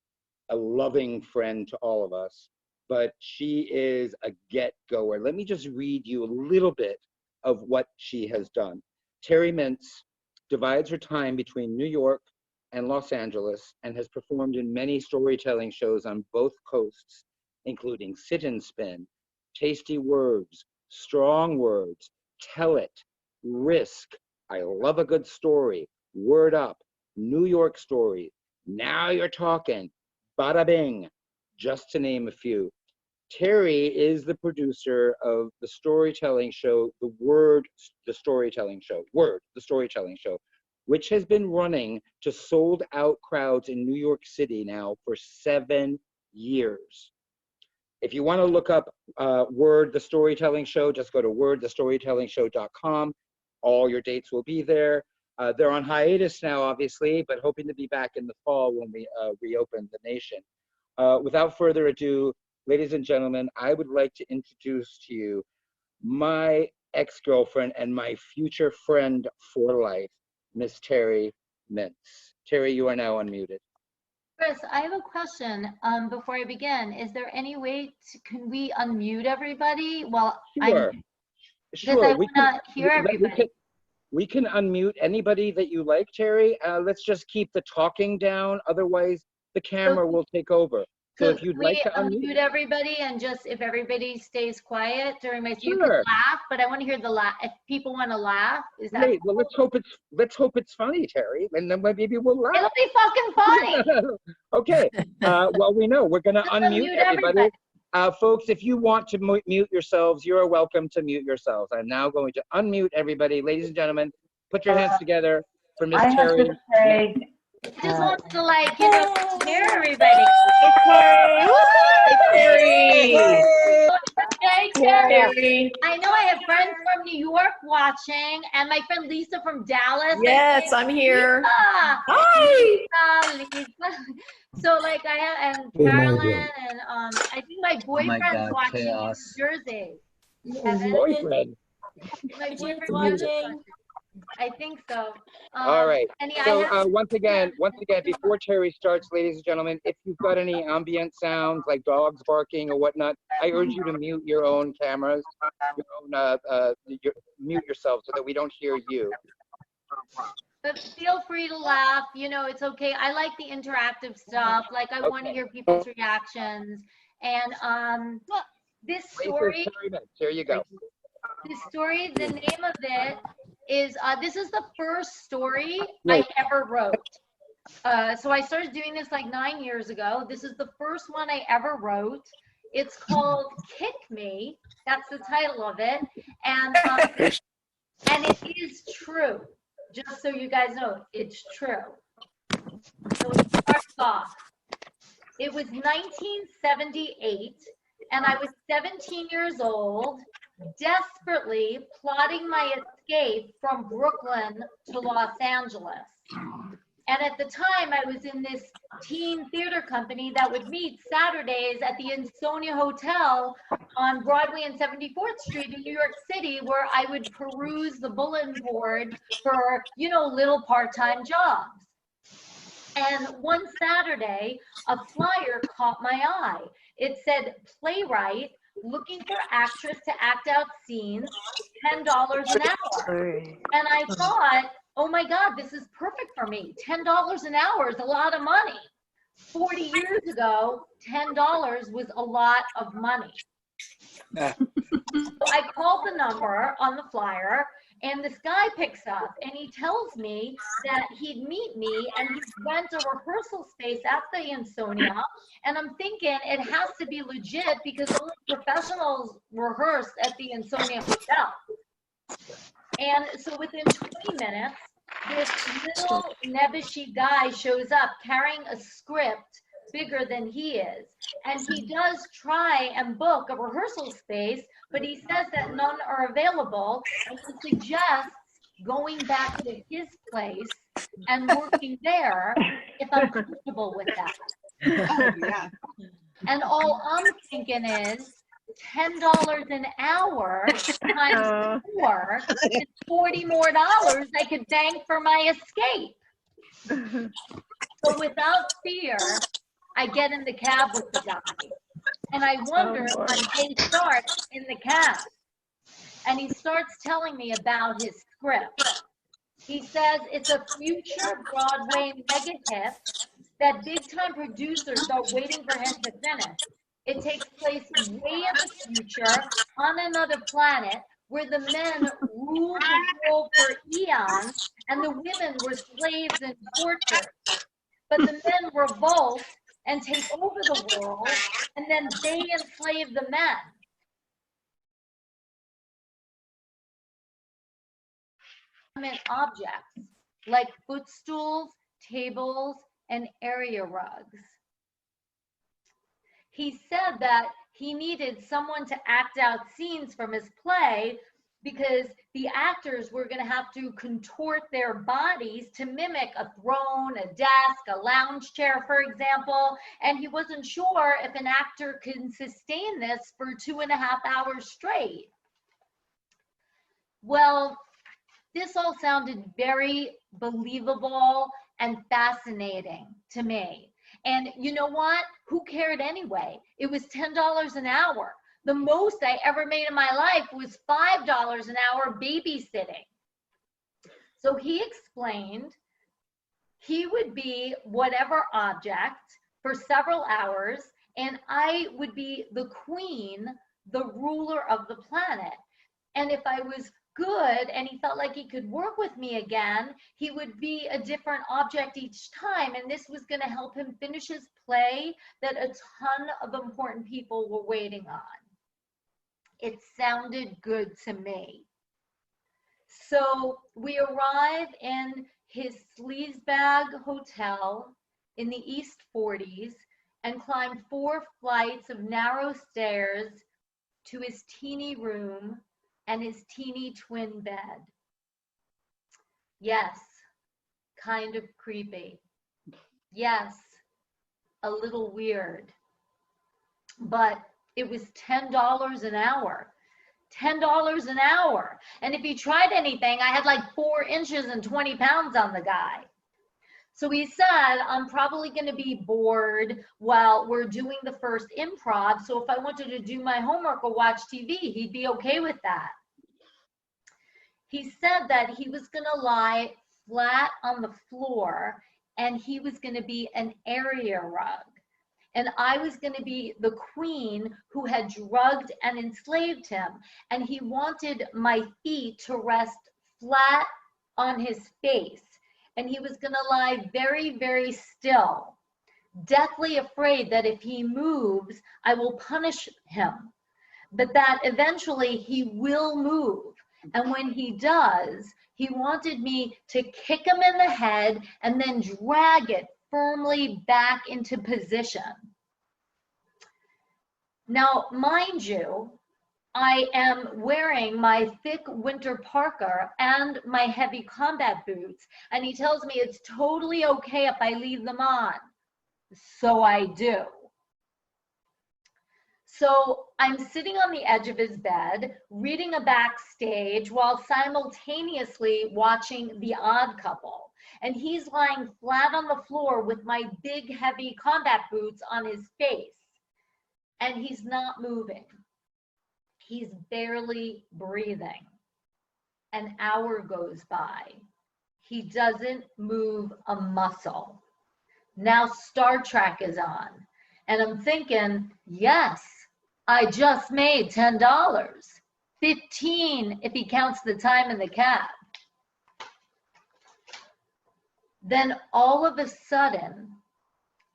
a loving friend to all of us, but she is a get-goer. Let me just read you a little bit of what she has done. Terry Mintz divides her time between New York and Los Angeles and has performed in many storytelling shows on both coasts, including Sit and Spin, Tasty Words, Strong Words, Tell It, Risk, I Love a Good Story, Word Up, New York Stories, Now You're Talking, Bada Bing, just to name a few. Terry is the producer of the storytelling show, Word, the Storytelling Show, which has been running to sold out crowds in New York City now for 7 years. If you want to look up Word the Storytelling Show, just go to wordthestorytellingshow.com. All your dates will be there. They're on hiatus now, obviously, but hoping to be back in the fall when we reopen the nation. Without further ado, ladies and gentlemen, I would like to introduce to you my ex-girlfriend and my future friend for life, Miss Terry Mintz. Terry, you are now unmuted. Chris, I have a question before I begin. Is there any way can we unmute everybody? Well, Sure. Because I want to hear everybody. We can unmute anybody that you like, Terry. Let's just keep the talking down. Otherwise, the camera will take over. So if you'd like to unmute everybody, and just if everybody stays quiet during my, you can Sure. laugh, but I want to hear the laugh. If people want to laugh, is that? Great. Well, let's hope it's funny, Terry, and then maybe we'll laugh. It'll be fucking funny. Okay. Well, we know we're gonna unmute everybody. Folks, if you want to mute yourselves, you're welcome to mute yourselves. I'm now going to unmute everybody. Ladies and gentlemen, put your hands together for Miss Terry. I Just wants to, like, you know, hear everybody. Hey, Terry. I know I have friends from New York watching, and my friend Lisa from Dallas. Yes, I'm here. Lisa. Hi. Lisa. So, like, I have, and Carolyn, and I think my boyfriend's watching in New Jersey. Boyfriend. My boyfriend's watching. I think so. All right. So once again, Yeah. before Terry starts, ladies and gentlemen, if you've got any ambient sounds like dogs barking or whatnot, I urge you to mute your own cameras, mute yourself so that we don't hear you. But feel free to laugh. You know, it's okay. I like the interactive stuff. Like, I want to hear people's reactions. And this story. There you go. This story, the name of it is, this is the first story I ever wrote. So I started doing this like 9 years ago. This is the first one I ever wrote. It's called Kick Me. That's the title of it. And it is true. Just so you guys know, it's true. So it starts off. It was 1978, and I was 17 years old, desperately plotting my escape from Brooklyn to Los Angeles. And at the time, I was in this teen theater company that would meet Saturdays at the Ansonia Hotel on Broadway and 74th Street in New York City, where I would peruse the bulletin board for, you know, little part-time jobs. And one Saturday, a flyer caught my eye. It said, playwright, looking for actress to act out scenes, $10 an hour. And I thought, oh my God, this is perfect for me. $10 an hour is a lot of money. 40 years ago, $10 was a lot of money. So I called the number on the flyer, and this guy picks up, and he tells me that he'd meet me and he'd rent a rehearsal space at the Ansonia. And I'm thinking it has to be legit because only professionals rehearse at the Ansonia Hotel. And so within 20 minutes, this little nebbishy guy shows up carrying a script bigger than he is. And he does try and book a rehearsal space, but he says that none are available, and he suggests going back to his place and working there if I'm comfortable with that. Yeah. And all I'm thinking is $10 an hour times 4 is $40 more I could bank for my escape. So without fear, I get in the cab with the guy, and I wonder when they start in the cab, and he starts telling me about his script. He says it's a future Broadway mega hit that big-time producers are waiting for him to finish. It takes place way in the future on another planet where the men ruled the world for eons and the women were slaves and tortured. But the men revolt and take over the world, and then they enslave the men. Objects. like footstools, tables, and area rugs. He said that he needed someone to act out scenes from his play because the actors were going to have to contort their bodies to mimic a throne, a desk, a lounge chair, for example. And he wasn't sure if an actor can sustain this for 2.5 hours straight. Well, this all sounded very believable and fascinating to me. And you know what? Who cared anyway? It was $10 an hour. The most I ever made in my life was $5 an hour babysitting. So he explained he would be whatever object for several hours, and I would be the queen, the ruler of the planet. And if I was good and he felt like he could work with me again, he would be a different object each time, and this was going to help him finish his play that a ton of important people were waiting on. It sounded good to me. So we arrive in his sleazebag hotel in the East 40s and climb 4 flights of narrow stairs to his teeny room and his teeny twin bed. Yes, kind of creepy. Yes, a little weird. But it was $10 an hour. $10 an hour. And if he tried anything, I had like 4 inches and 20 pounds on the guy. So he said, I'm probably going to be bored while we're doing the first improv. So if I wanted to do my homework or watch TV, he'd be okay with that. He said that he was going to lie flat on the floor and he was going to be an area rug. And I was going to be the queen who had drugged and enslaved him. And he wanted my feet to rest flat on his face. And he was going to lie very, very still, deathly afraid that if he moves, I will punish him. But that eventually he will move. And when he does, he wanted me to kick him in the head and then drag it firmly back into position. Now, mind you, I am wearing my thick winter parka and my heavy combat boots, and he tells me it's totally okay if I leave them on. So I do. So I'm sitting on the edge of his bed, reading a backstage while simultaneously watching The Odd Couple. And he's lying flat on the floor with my big, heavy combat boots on his face. And he's not moving. He's barely breathing. An hour goes by. He doesn't move a muscle. Now Star Trek is on. And I'm thinking, yes, I just made $10. $15 if he counts the time in the cab. Then all of a sudden,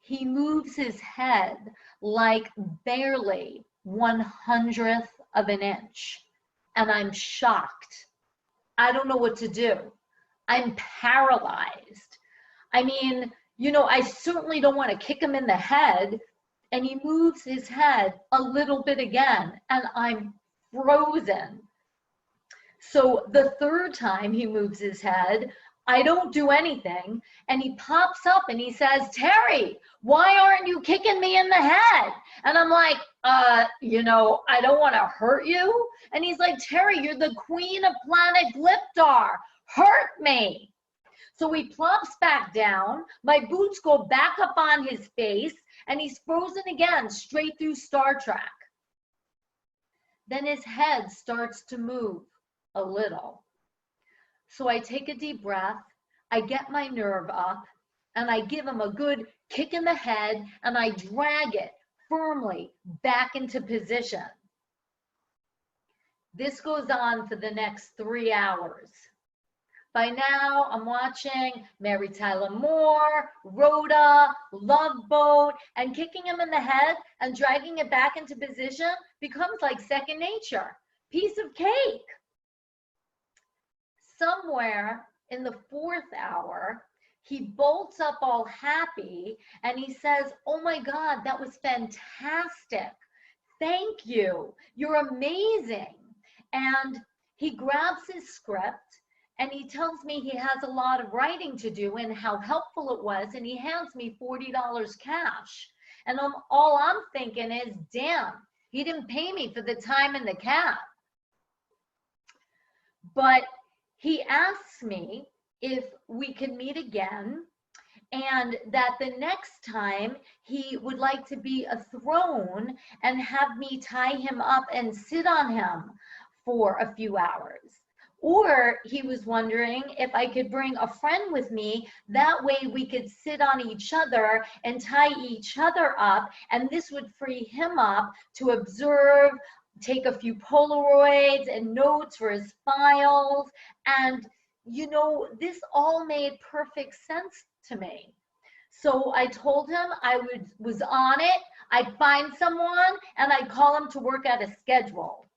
he moves his head like barely 1/100th of an inch. And I'm shocked. I don't know what to do. I'm paralyzed. I mean, you know, I certainly don't want to kick him in the head. And he moves his head a little bit again, and I'm frozen. So the third time he moves his head, I don't do anything, and he pops up and he says, Terry, why aren't you kicking me in the head? And I'm like, you know, I don't want to hurt you. And he's like, Terry, you're the queen of planet Gliptar. Hurt me. So he plops back down, my boots go back up on his face, and he's frozen again, straight through Star Trek. Then his head starts to move a little. So I take a deep breath, I get my nerve up, and I give him a good kick in the head, and I drag it firmly back into position. This goes on for the next 3 hours. By now, I'm watching Mary Tyler Moore, Rhoda, Love Boat, and kicking him in the head and dragging it back into position becomes like second nature. Piece of cake. Somewhere in the 4th hour, he bolts up all happy and he says, "Oh my God, that was fantastic. Thank you. You're amazing." And he grabs his script and he tells me he has a lot of writing to do and how helpful it was. And he hands me $40 cash. And all I'm thinking is, damn, he didn't pay me for the time in the cab. But he asks me if we can meet again, and that the next time he would like to be a throne and have me tie him up and sit on him for a few hours. Or he was wondering if I could bring a friend with me, that way we could sit on each other and tie each other up, and this would free him up to observe, take a few Polaroids and notes for his files. And you know, this all made perfect sense to me. So I told him I was on it. I'd find someone and I'd call him to work out a schedule.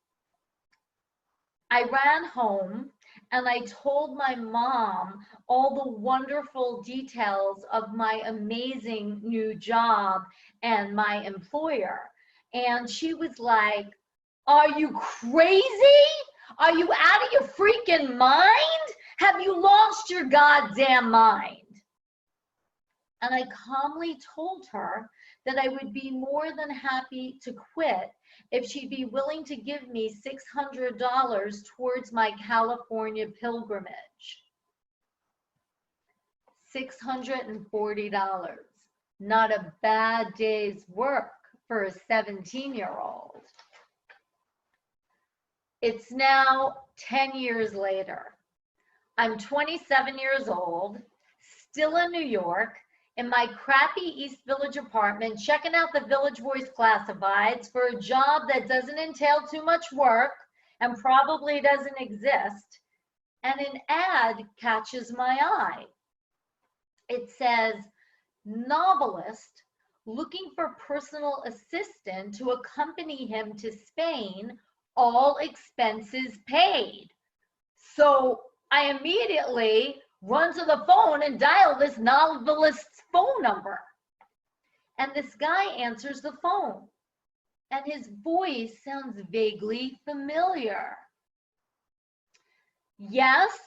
I ran home and I told my mom all the wonderful details of my amazing new job and my employer. And she was like, "Are you crazy? Are you out of your freaking mind? Have you lost your goddamn mind?" And I calmly told her that I would be more than happy to quit if she'd be willing to give me $600 towards my California pilgrimage. $640. Not a bad day's work for a 17-year-old. It's now 10 years later. I'm 27 years old, still in New York, in my crappy East Village apartment, checking out the Village Voice classifieds for a job that doesn't entail too much work and probably doesn't exist. And an ad catches my eye. It says, "Novelist looking for personal assistant to accompany him to Spain, all expenses paid." So I immediately run to the phone and dial this novelist's phone number. And this guy answers the phone. And his voice sounds vaguely familiar. "Yes,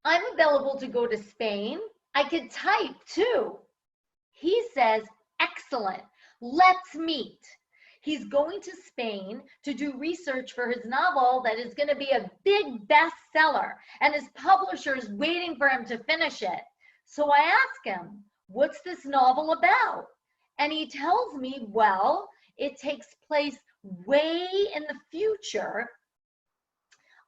I'm available to go to Spain. I could type too." He says, "Excellent, let's meet." He's going to Spain to do research for his novel that is going to be a big bestseller, and his publisher is waiting for him to finish it. So I ask him, "What's this novel about?" And he tells me, well, it takes place way in the future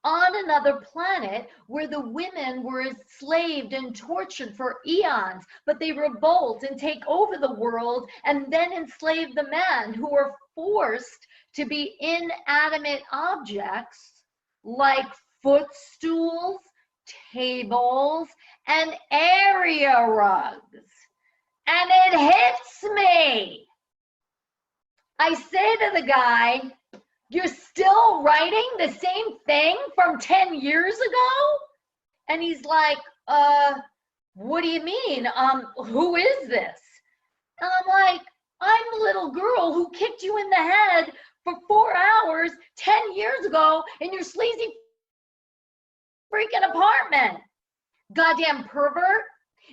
on another planet where the women were enslaved and tortured for eons, but they revolt and take over the world and then enslave the men, who are forced to be inanimate objects like footstools, tables, and area rugs. And it hits me. I say to the guy, "You're still writing the same thing from 10 years ago?" And he's like, "What do you mean? Who is this?" And I'm like, "I'm the little girl who kicked you in the head for 4 hours 10 years ago in your sleazy freaking apartment. Goddamn pervert.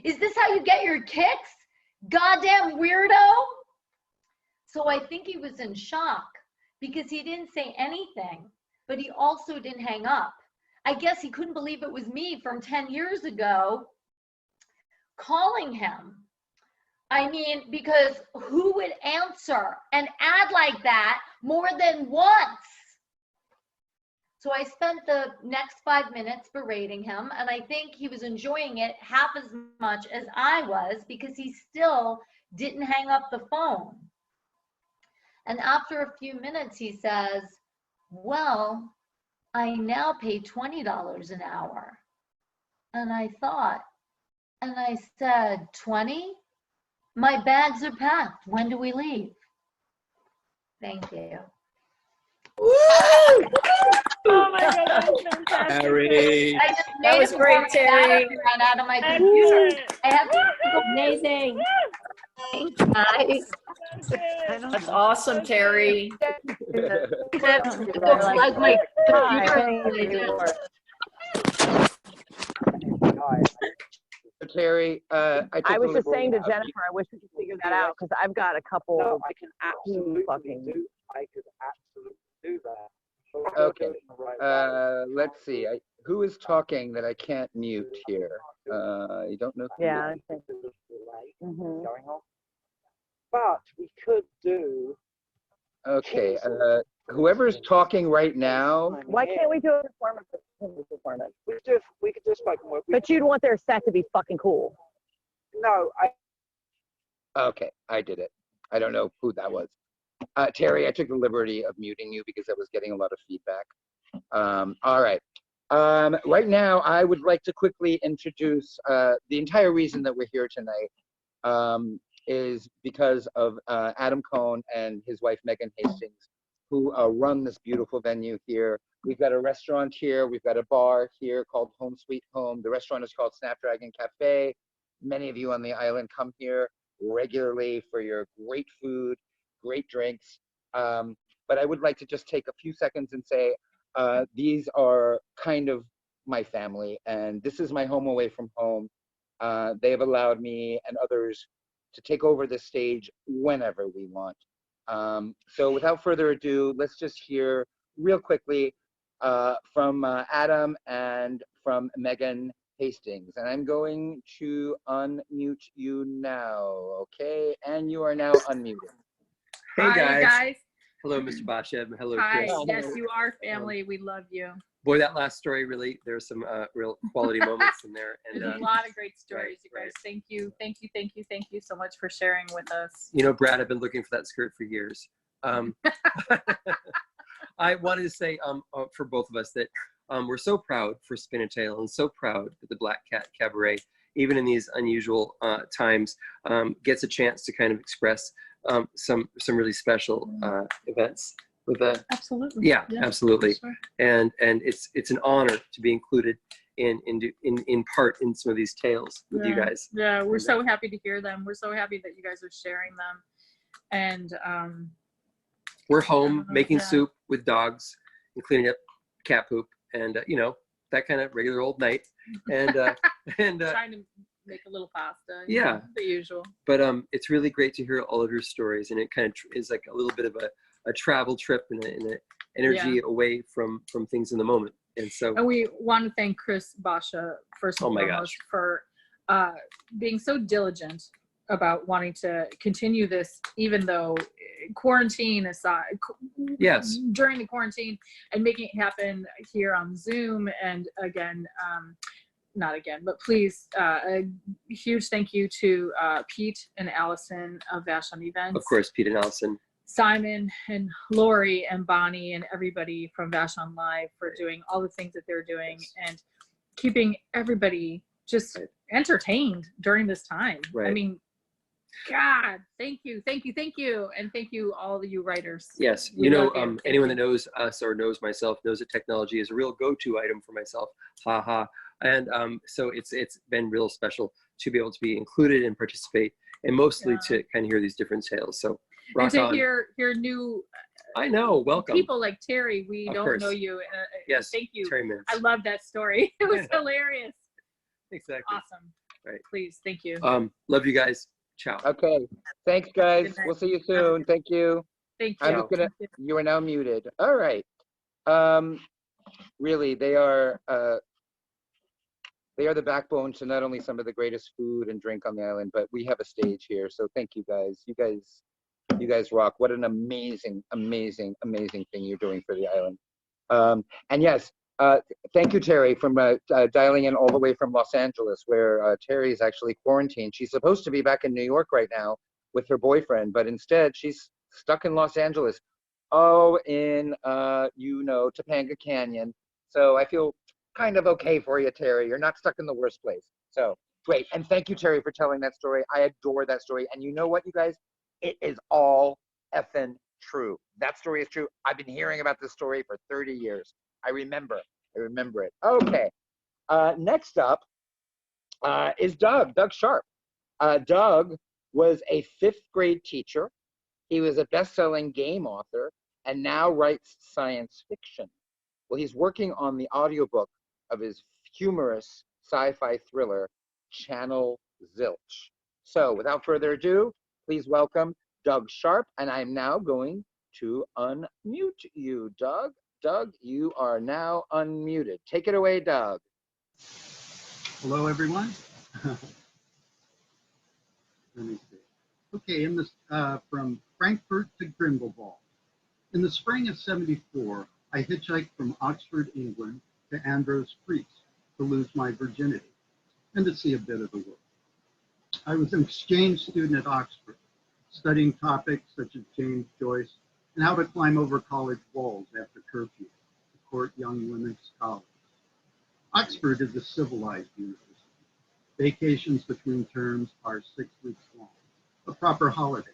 Is this how you get your kicks? Goddamn weirdo." So I think he was in shock, because he didn't say anything, but he also didn't hang up. I guess he couldn't believe it was me from 10 years ago calling him. I mean, because who would answer an ad like that more than once? So I spent the next 5 minutes berating him, and I think he was enjoying it half as much as I was, because he still didn't hang up the phone. And after a few minutes, he says, "Well, I now pay $20 an hour." And I thought, and I said, "20? My bags are packed. When do we leave?" Thank you. Woo! Oh my God, that was fantastic. Terry. I just That made was it great, before my Terry. battery ran out of my computer. Excellent. I have to Amazing. guys. That's it. That's awesome, Terry. Go plug my computer. Terry, I was just saying to delivery of- Jennifer, I wish we could figure that out because I've got a couple. No, I can absolutely fucking. do. I could absolutely do that. But we've got to Okay. do it in the right way. Let's see. Who is talking that I can't mute here? I don't know. Who Yeah. it I think. Mhm. Going on. But we could do. is. Okay. Whoever's talking right now. Why can't we do a performance? We could do a spoken word. But you'd want their set to be fucking cool. No, Okay, I did it. I don't know who that was. Terry, I took the liberty of muting you because I was getting a lot of feedback. All right. Right now, I would like to quickly introduce the entire reason that we're here tonight is because of Adam Cohn and his wife, Megan Hastings, who run this beautiful venue here. We've got a restaurant here. We've got a bar here called Home Sweet Home. The restaurant is called Snapdragon Cafe. Many of you on the island come here regularly for your great food, great drinks. But I would like to just take a few seconds and say, these are kind of my family, and this is my home away from home. They have allowed me and others to take over the stage whenever we want. So without further ado, let's just hear real quickly from Adam and from Megan Hastings. And I'm going to unmute you now, okay? And you are now unmuted. Hey Hi, guys. guys. Hello, Mr. Bashev. Hello, Hi. Chris. Yes, you are family. We love you. Boy, that last story really, there's some real quality moments in there. And There's a lot of great stories, you guys. Thank you. Thank you. Thank you. Thank you so much for sharing with us. you know, Brad, I've been looking for that skirt for years. I wanted to say for both of us that we're so proud for Spin a Tale and so proud that the Black Cat Cabaret, even in these unusual times, gets a chance to kind of express some really special events with Absolutely. yeah, absolutely. Sure. And it's an honor to be included in part in some of these tales with you guys. Yeah, we're so happy to hear them. We're so happy that you guys are sharing them. And we're home making yeah. soup with dogs and cleaning up cat poop and you know, that kind of regular old night. And trying to make a little pasta. You yeah, know, the usual. But it's really great to hear all of your stories, and it kind of is like a little bit of a travel trip and an energy away from things in the moment. And so, and we want to thank Chris Basha first and foremost for being so diligent about wanting to continue this, even though quarantine aside, yes, during the quarantine, and making it happen here on Zoom. And again, not again, but please, a huge thank you to Pete and Allison of Vashon Events. Of course, Pete and Allison. Simon and Lori and Bonnie and everybody from Vashon Live for doing all the things that they're doing and keeping everybody just entertained during this time. Right. I mean, God, thank you, thank you, thank you, and thank you all of you writers. Yes, We you know, love you. anyone that knows us or knows myself knows that technology is a real go-to item for myself. Ha ha. And so it's been real special to be able to be included and participate, and mostly to kind of hear these different tales. So rock and to on. hear new I know, welcome. people like Terry. We Of don't course. know you. Yes, thank you. Terry Mintz. I love that story. It was hilarious. Exactly. Awesome. Right. Please, thank you. Love you guys. Ciao. Okay. Thanks, guys. Good night. We'll see you soon. Thank you. Thank you. I'm just gonna. You are now muted. All right. Really, they are the backbone to not only some of the greatest food and drink on the island, but we have a stage here. So thank you guys. You guys rock. What an amazing, amazing, amazing thing you're doing for the island. And yes, thank you, Terry, from dialing in all the way from Los Angeles, where Terry is actually quarantined. She's supposed to be back in New York right now with her boyfriend, but instead she's stuck in Los Angeles. Oh, in, Topanga Canyon. So I feel kind of okay for you, Terry. You're not stuck in the worst place. So great. And thank you, Terry, for telling that story. I adore that story. And you know what, you guys? It is all effing true. That story is true. I've been hearing about this story for 30 years. I remember it. Okay. Next up is Doug Sharp. Doug was a 5th grade teacher. He was a best-selling game author and now writes science fiction. Well, he's working on the audiobook of his humorous sci-fi thriller, Channel Zilch. So without further ado, please welcome Doug Sharp, and I'm now going to unmute you, Doug. Doug, you are now unmuted. Take it away, Doug. Hello, everyone. Let me see. Okay, from Frankfurt to Grindelwald. In the spring of '74, I hitchhiked from Oxford, England to Andros, Greece to lose my virginity and to see a bit of the world. I was an exchange student at Oxford, studying topics such as James Joyce and how to climb over college walls after curfew to court young women scholars. Oxford is a civilized university. Vacations between terms are 6 weeks long, a proper holiday.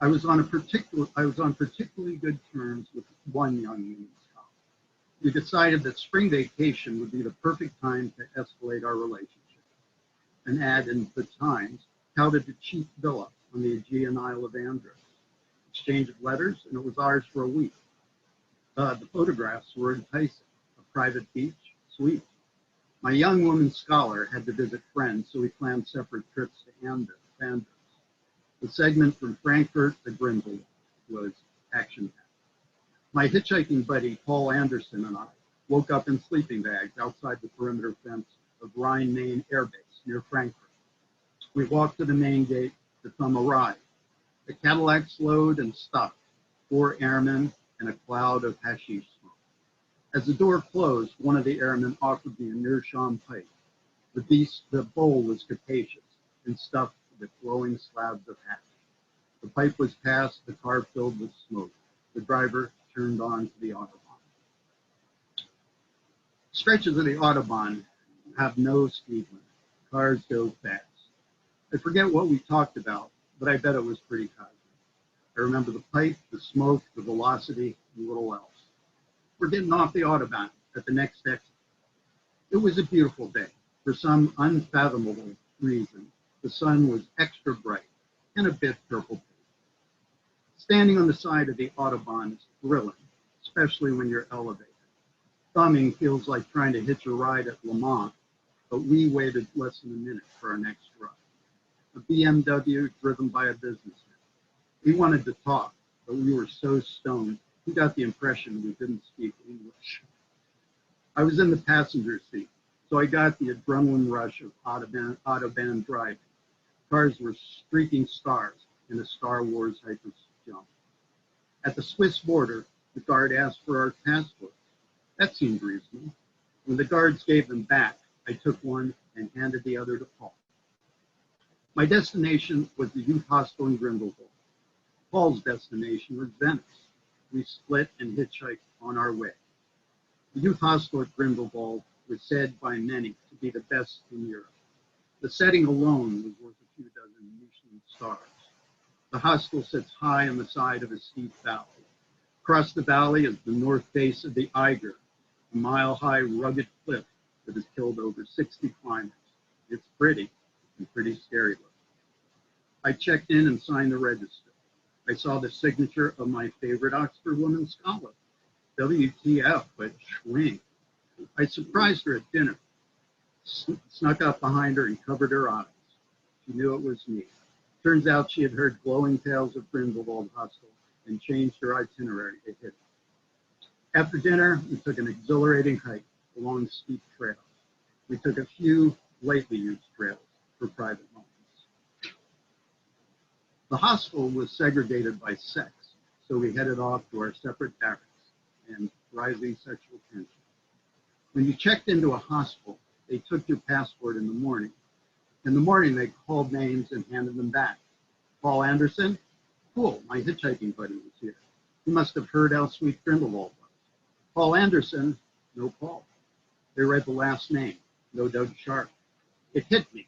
I was on particularly good terms with one young woman scholar. We decided that spring vacation would be the perfect time to escalate our relationship. An ad in the Times touted a cheap villa on the Aegean Isle of Andros. Exchange of letters, and it was ours for a week. The photographs were enticing. A private beach, sweet. My young woman scholar had to visit friends, so we planned separate trips to Andros. The segment from Frankfurt to Grindelwald was action-packed. My hitchhiking buddy, Paul Anderson, and I woke up in sleeping bags outside the perimeter fence of Rhine-Main Air Base near Frankfurt. We walked to the main gate to thumb a ride. The Cadillac slowed and stopped, 4 airmen and a cloud of hashish smoke. As the door closed, one of the airmen offered me a meerschaum pipe. The bowl was capacious and stuffed with glowing slabs of hash. The pipe was passed, the car filled with smoke. The driver turned on to the Autobahn. Stretches of the Autobahn have no speed limit. Cars go fast. I forget what we talked about, but I bet it was pretty cosmic. I remember the pipe, the smoke, the velocity, and little else. We're getting off the Autobahn at the next exit. It was a beautiful day. For some unfathomable reason, the sun was extra bright and a bit purple. Standing on the side of the Autobahn is thrilling, especially when you're elevated. Thumbing feels like trying to hitch a ride at Le Mans, but we waited less than a minute for our next ride. A BMW driven by a businessman. We wanted to talk, but we were so stoned, we got the impression we didn't speak English. I was in the passenger seat, so I got the adrenaline rush of Autobahn driving. Cars were streaking stars in a Star Wars hyper jump. At the Swiss border, the guard asked for our passports. That seemed reasonable. When the guards gave them back, I took one and handed the other to Paul. My destination was the youth hostel in Grindelwald. Paul's destination was Venice. We split and hitchhiked on our way. The youth hostel at Grindelwald was said by many to be the best in Europe. The setting alone was worth a few dozen Michelin stars. The hostel sits high on the side of a steep valley. Across the valley is the north face of the Eiger, a mile-high rugged cliff that has killed over 60 climbers. It's pretty and pretty scary looking. I checked in and signed the register. I saw the signature of my favorite Oxford woman scholar, WTF, but Schwing. I surprised her at dinner, snuck up behind her and covered her eyes. She knew it was me. Turns out she had heard glowing tales of Grindelwald Hostel and changed her itinerary to hit it. After dinner, we took an exhilarating hike along steep trails. We took a few lightly used trails for private moments. The hostel was segregated by sex, so we headed off to our separate barracks and rising sexual tension. When you checked into a hostel, they took your passport in the morning. In the morning, they called names and handed them back. Paul Anderson? Cool, my hitchhiking buddy was here. He must have heard how sweet Grindelwald was. Paul Anderson? No Paul. They read the last name, no Doug Sharp. It hit me.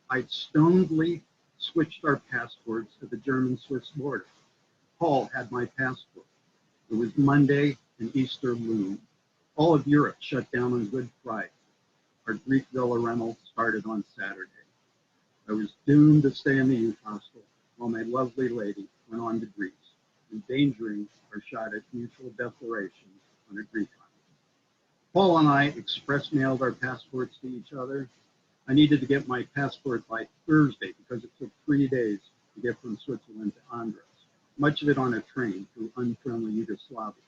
I'd stonedly switched our passports at the German-Swiss border. Paul had my passport. It was Monday and Easter loomed. All of Europe shut down on Good Friday. Our Greek villa rental started on Saturday. I was doomed to stay in the youth hostel while my lovely lady went on to Greece, endangering our shot at mutual declarations on a Greek island. Paul and I express mailed our passports to each other. I needed to get my passport by Thursday because it took 3 days to get from Switzerland to Andres, much of it on a train through unfriendly Yugoslavia.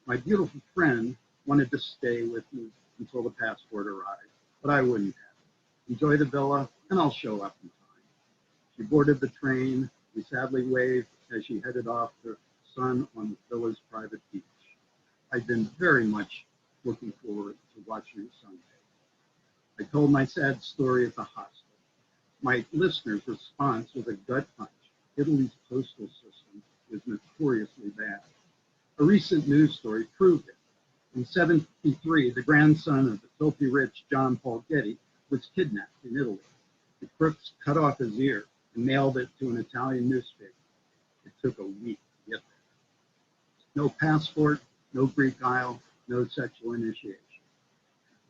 My beautiful friend wanted to stay with me until the passport arrived, but I wouldn't have it. Enjoy the villa, and I'll show up in time. She boarded the train. We sadly waved as she headed off to sun on the villa's private beach. I'd been very much looking forward to watching the sunset. I told my sad story at the hostel. My listeners' response was a gut punch. Italy's postal system is notoriously bad. A recent news story proved it. In 1973, the grandson of the filthy rich John Paul Getty was kidnapped in Italy. The crooks cut off his ear and mailed it to an Italian newspaper. It took a week to get there. No passport, no Greek Isle, no sexual initiation.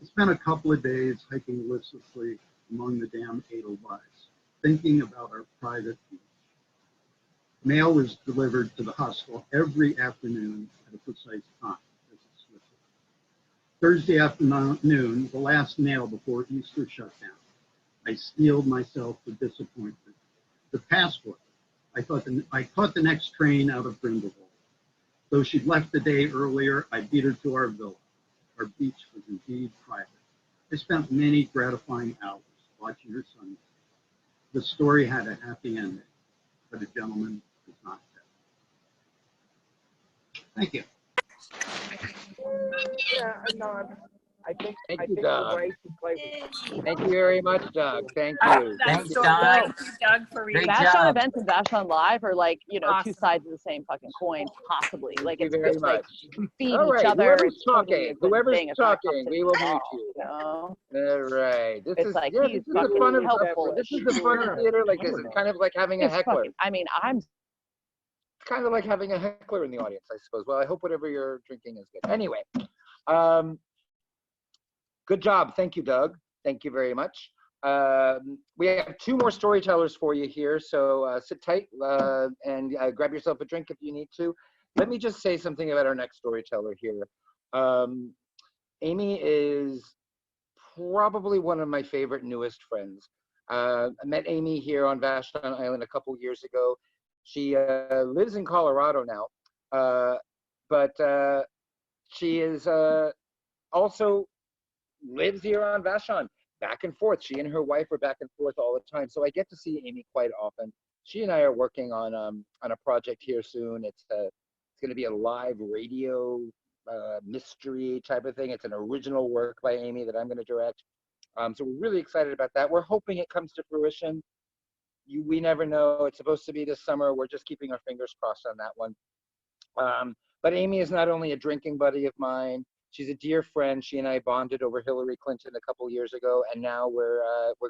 I spent a couple of days hiking listlessly among the damn edelweiss, thinking about our private beach. Mail was delivered to the hostel every afternoon at a precise time, as in Switzerland. Thursday afternoon, the last mail before Easter shutdown, I steeled myself for disappointment. The passport. I caught the next train out of Grindelwald. Though she'd left the day earlier, I beat her to our villa. Our beach was indeed private. I spent many gratifying hours watching her sunset. The story had a happy ending, but a gentleman was not dead. Thank you. Yeah, no, I think Thank I you, think Doug. the way to play with Thank you very much, Doug. Thank I love you. that Thanks, story. Doug. Thank you, Doug, for reading. Great Vashon job. events and Vashon live are like, you know, two Awesome. sides of the same fucking coin, possibly. Like Thank it's you very good, like much. we feed All each right, other. whoever's It's totally a talking, good whoever's thing. It's not a talking, we competition will at mute all, you. you know? All right. This It's is like yeah. he's This is the fucking fun of helpful this as is the fun of shit. theater. Like this is kind of like having a It's heckler. fucking, I mean, I'm It's kind of like having a heckler in the audience, I suppose. Well, I hope whatever you're drinking is good. Anyway, um, good job. Thank you, Doug. Thank you very much. We have 2 more storytellers for you here, so sit tight and grab yourself a drink if you need to. Let me just say something about our next storyteller here. Amy is probably one of my favorite newest friends. I met Amy here on Vashon Island a couple years ago. She lives in Colorado now, but she is also lives here on Vashon, back and forth. She and her wife are back and forth all the time, so I get to see Amy quite often. She and I are working on a project here soon. It's going to be a live radio mystery type of thing. It's an original work by Amy that I'm going to direct. So we're really excited about that. We're hoping it comes to fruition. We never know. It's supposed to be this summer. We're just keeping our fingers crossed on that one. But Amy is not only a drinking buddy of mine, she's a dear friend. She and I bonded over Hillary Clinton a couple years ago, and now we're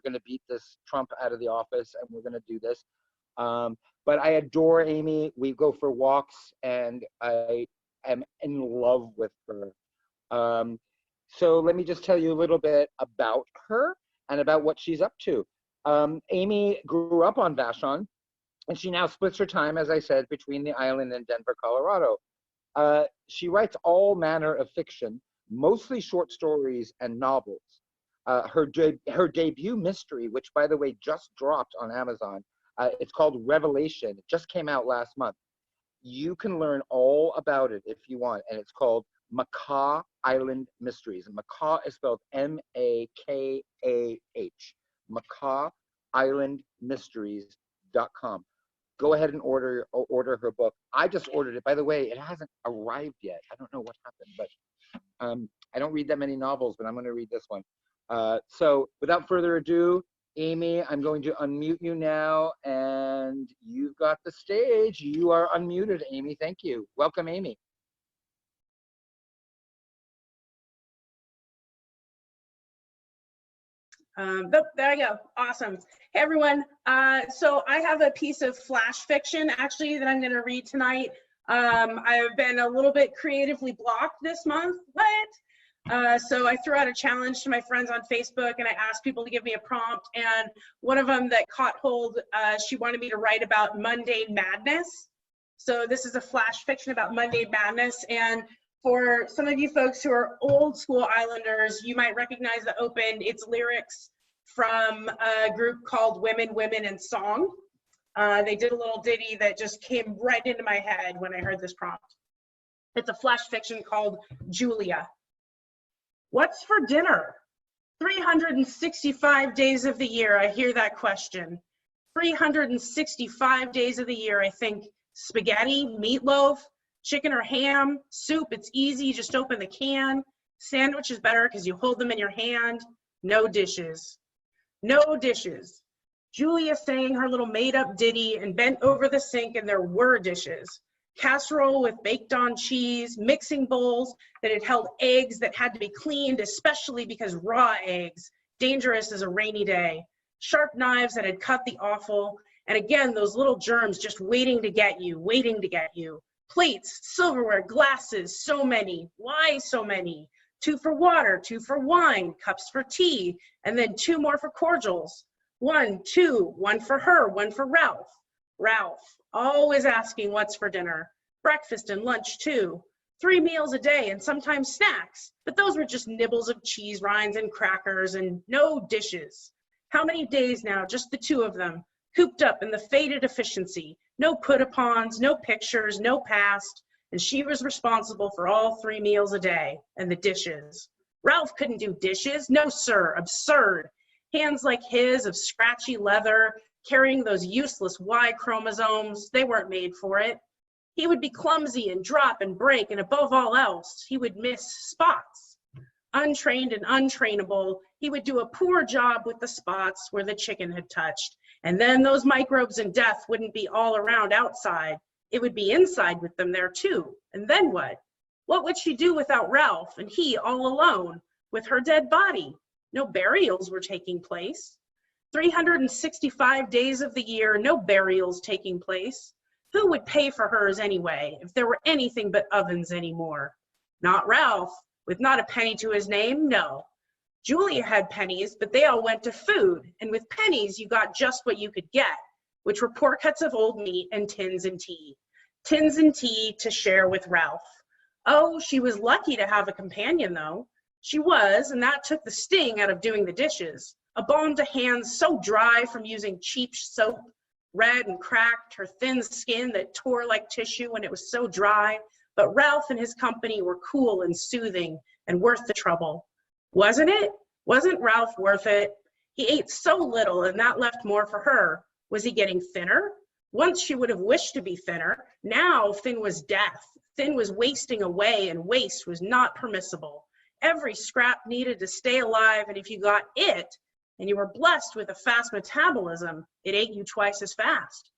going to beat this Trump out of the office, and we're going to do this. But I adore Amy. We go for walks, and I am in love with her. So let me just tell you a little bit about her and about what she's up to. Amy grew up on Vashon, and she now splits her time, as I said, between the island and Denver, Colorado. She writes all manner of fiction, mostly short stories and novels. Her debut mystery, which by the way just dropped on Amazon, it's called Revelation. It just came out last month. You can learn all about it if you want, and it's called Macaw Island Mysteries. And Macaw is spelled M-A-K-A-H. Macaw Island Mysteries.com. Go ahead and order her book. I just ordered it. By the way, it hasn't arrived yet. I don't know what happened, but I don't read that many novels, but I'm going to read this one. So without further ado, Amy, I'm going to unmute you now, and you've got the stage. You are unmuted, Amy. Thank you. Welcome, Amy. There I go. Awesome. Hey, everyone. So I have a piece of flash fiction, actually, that I'm going to read tonight. I've been a little bit creatively blocked this month. What? So I threw out a challenge to my friends on Facebook, and I asked people to give me a prompt. And one of them that caught hold, she wanted me to write about mundane madness. So this is a flash fiction about mundane madness. And for some of you folks who are old school Islanders, you might recognize the open, its lyrics from a group called Women, Women, and Song. They did a little ditty that just came right into my head when I heard this prompt. It's a flash fiction called Julia. What's for dinner? 365 days of the year, I hear that question. 365 days of the year, I think spaghetti, meatloaf, chicken or ham, soup, it's easy, just open the can. Sandwich is better because you hold them in your hand. No dishes. No dishes. Julia sang her little made-up ditty and bent over the sink, and there were dishes. Casserole with baked-on cheese, mixing bowls that had held eggs that had to be cleaned, especially because raw eggs, dangerous as a rainy day. Sharp knives that had cut the offal, and again, those little germs just waiting to get you, waiting to get you. Plates, silverware, glasses, so many. Why so many? 2 for water, 2 for wine, cups for tea, and then 2 more for cordials. 1, 2, 1 for her, 1 for Ralph. Ralph, always asking what's for dinner. Breakfast and lunch too. 3 meals a day and sometimes snacks, but those were just nibbles of cheese rinds and crackers and no dishes. How many days now, just the 2 of them, cooped up in the faded efficiency. No put-upons, no pictures, no past, and she was responsible for all 3 meals a day and the dishes. Ralph couldn't do dishes, no sir, absurd. Hands like his of scratchy leather, carrying those useless Y chromosomes, they weren't made for it. He would be clumsy and drop and break, and above all else, he would miss spots. Untrained and untrainable, he would do a poor job with the spots where the chicken had touched. And then those microbes and death wouldn't be all around outside. It would be inside with them there too. And then what? What would she do without Ralph and he all alone with her dead body? No burials were taking place. 365 days of the year, no burials taking place. Who would pay for hers anyway, if there were anything but ovens anymore? Not Ralph, with not a penny to his name, no. Julia had pennies, but they all went to food, and with pennies you got just what you could get, which were poor cuts of old meat and tins and tea. Tins and tea to share with Ralph. Oh, she was lucky to have a companion though. She was, and that took the sting out of doing the dishes. A balm to hands so dry from using cheap soap, red and cracked, her thin skin that tore like tissue when it was so dry. But Ralph and his company were cool and soothing and worth the trouble. Wasn't it? Wasn't Ralph worth it? He ate so little and that left more for her. Was he getting thinner? Once she would have wished to be thinner. Now thin was death. Thin was wasting away, and waste was not permissible. Every scrap needed to stay alive, and if you got it, and you were blessed with a fast metabolism, it ate you twice as fast.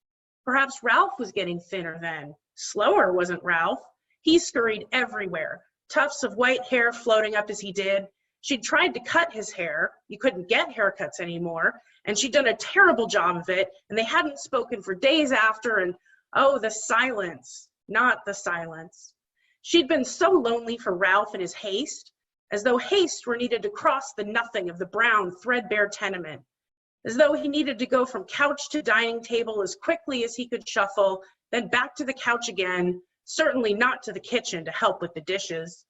Perhaps Ralph was getting thinner then. Slower wasn't Ralph. He scurried everywhere, tufts of white hair floating up as he did. She'd tried to cut his hair. You couldn't get haircuts anymore, and she'd done a terrible job of it, and they hadn't spoken for days after, and oh, the silence, not the silence. She'd been so lonely for Ralph in his haste, as though haste were needed to cross the nothing of the brown, threadbare tenement, as though he needed to go from couch to dining table as quickly as he could shuffle, then back to the couch again, certainly not to the kitchen to help with the dishes.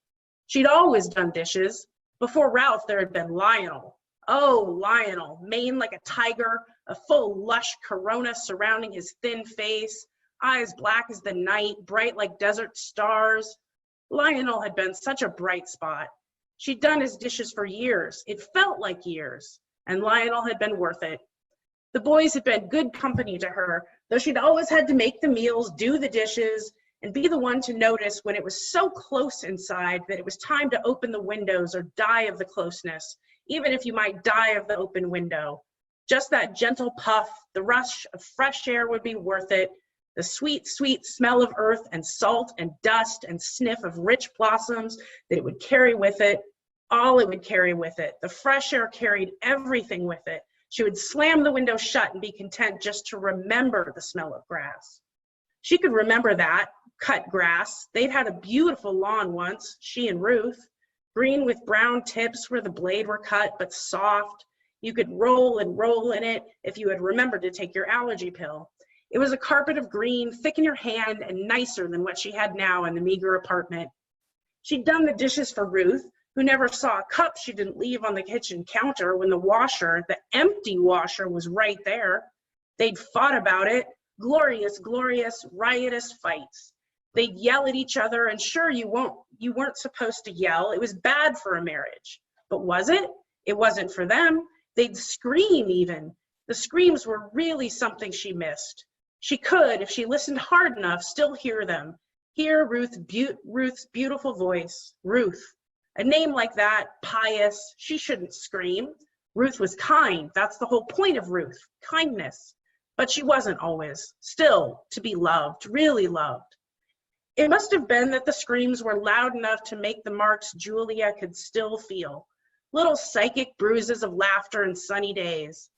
She'd always done dishes. Before Ralph, there had been Lionel. Oh, Lionel, mane like a tiger, a full, lush corona surrounding his thin face, eyes black as the night, bright like desert stars. Lionel had been such a bright spot. She'd done his dishes for years. It felt like years, and Lionel had been worth it. The boys had been good company to her, though she'd always had to make the meals, do the dishes, and be the one to notice when it was so close inside that it was time to open the windows or die of the closeness, even if you might die of the open window. Just that gentle puff, the rush of fresh air would be worth it, the sweet, sweet smell of earth and salt and dust and sniff of rich blossoms that it would carry with it, all it would carry with it. The fresh air carried everything with it. She would slam the window shut and be content just to remember the smell of grass. She could remember that, cut grass. They'd had a beautiful lawn once, she and Ruth, green with brown tips where the blade were cut, but soft. You could roll and roll in it if you had remembered to take your allergy pill. It was a carpet of green, thick in your hand and nicer than what she had now in the meager apartment. She'd done the dishes for Ruth, who never saw a cup she didn't leave on the kitchen counter when the washer, the empty washer, was right there. They'd fought about it, glorious, glorious, riotous fights. They'd yell at each other, and sure, you weren't supposed to yell. It was bad for a marriage. But was it? It wasn't for them. They'd scream even. The screams were really something she missed. She could, if she listened hard enough, still hear them. Hear Ruth's beautiful voice. Ruth. A name like that, pious, she shouldn't scream. Ruth was kind. That's the whole point of Ruth, kindness. But she wasn't always. Still, to be loved, really loved. It must have been that the screams were loud enough to make the marks Julia could still feel. Little psychic bruises of laughter and sunny days.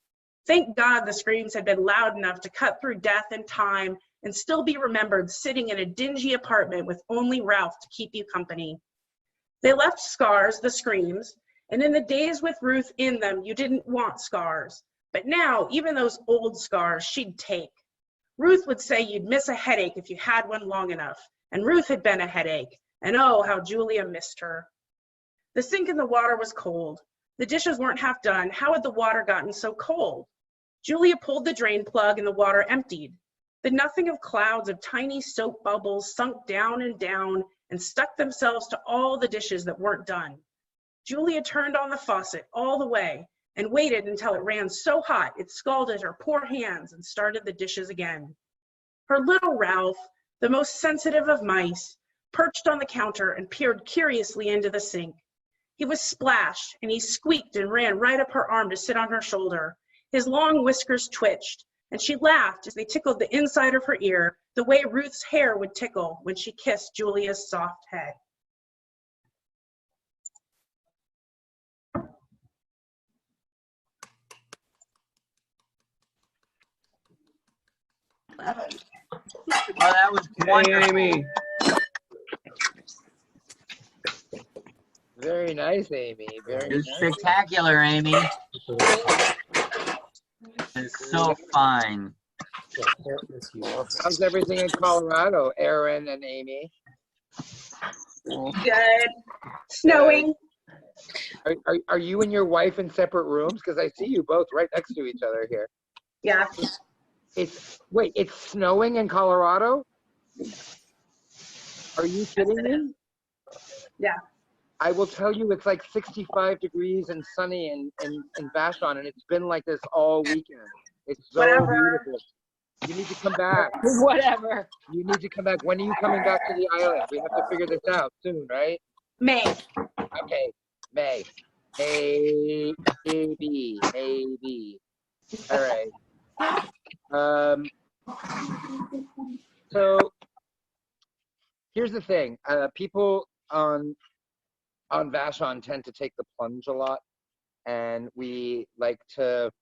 Thank God the screams had been loud enough to cut through death and time and still be remembered sitting in a dingy apartment with only Ralph to keep you company. They left scars, the screams, and in the days with Ruth in them, you didn't want scars. But now, even those old scars, she'd take. Ruth would say you'd miss a headache if you had one long enough, and Ruth had been a headache, and oh, how Julia missed her. The sink in the water was cold. The dishes weren't half done. How had the water gotten so cold? Julia pulled the drain plug and the water emptied. The nothing of clouds of tiny soap bubbles sunk down and stuck themselves to all the dishes that weren't done. Julia turned on the faucet all the way and waited until it ran so hot it scalded her poor hands and started the dishes again. Her little Ralph, the most sensitive of mice, perched on the counter and peered curiously into the sink. He was splashed and he squeaked and ran right up her arm to sit on her shoulder. His long whiskers twitched, and she laughed as they tickled the inside of her ear, the way Ruth's hair would tickle when she kissed Julia's soft head. Well, that was wonderful. Amy. Very nice, Amy. Very It was nice. spectacular, Amy. It's so fine. How's everything in Colorado, Aaron and Amy? Good. Snowing. Are you and your wife in separate rooms? Because I see you both right next to each other here. Yeah. Wait, it's snowing in Colorado? Are you kidding me? Yeah. I will tell you, it's like 65 degrees and sunny in Vashon, and it's been like this all weekend. It's so Whatever. beautiful. You need to come back. Whatever. You need to come back. When are you coming back to the island? We have to figure this out soon, right? May. Okay, May. Maybe. All right. So here's the thing. People on Vashon tend to take the plunge a lot, and we like to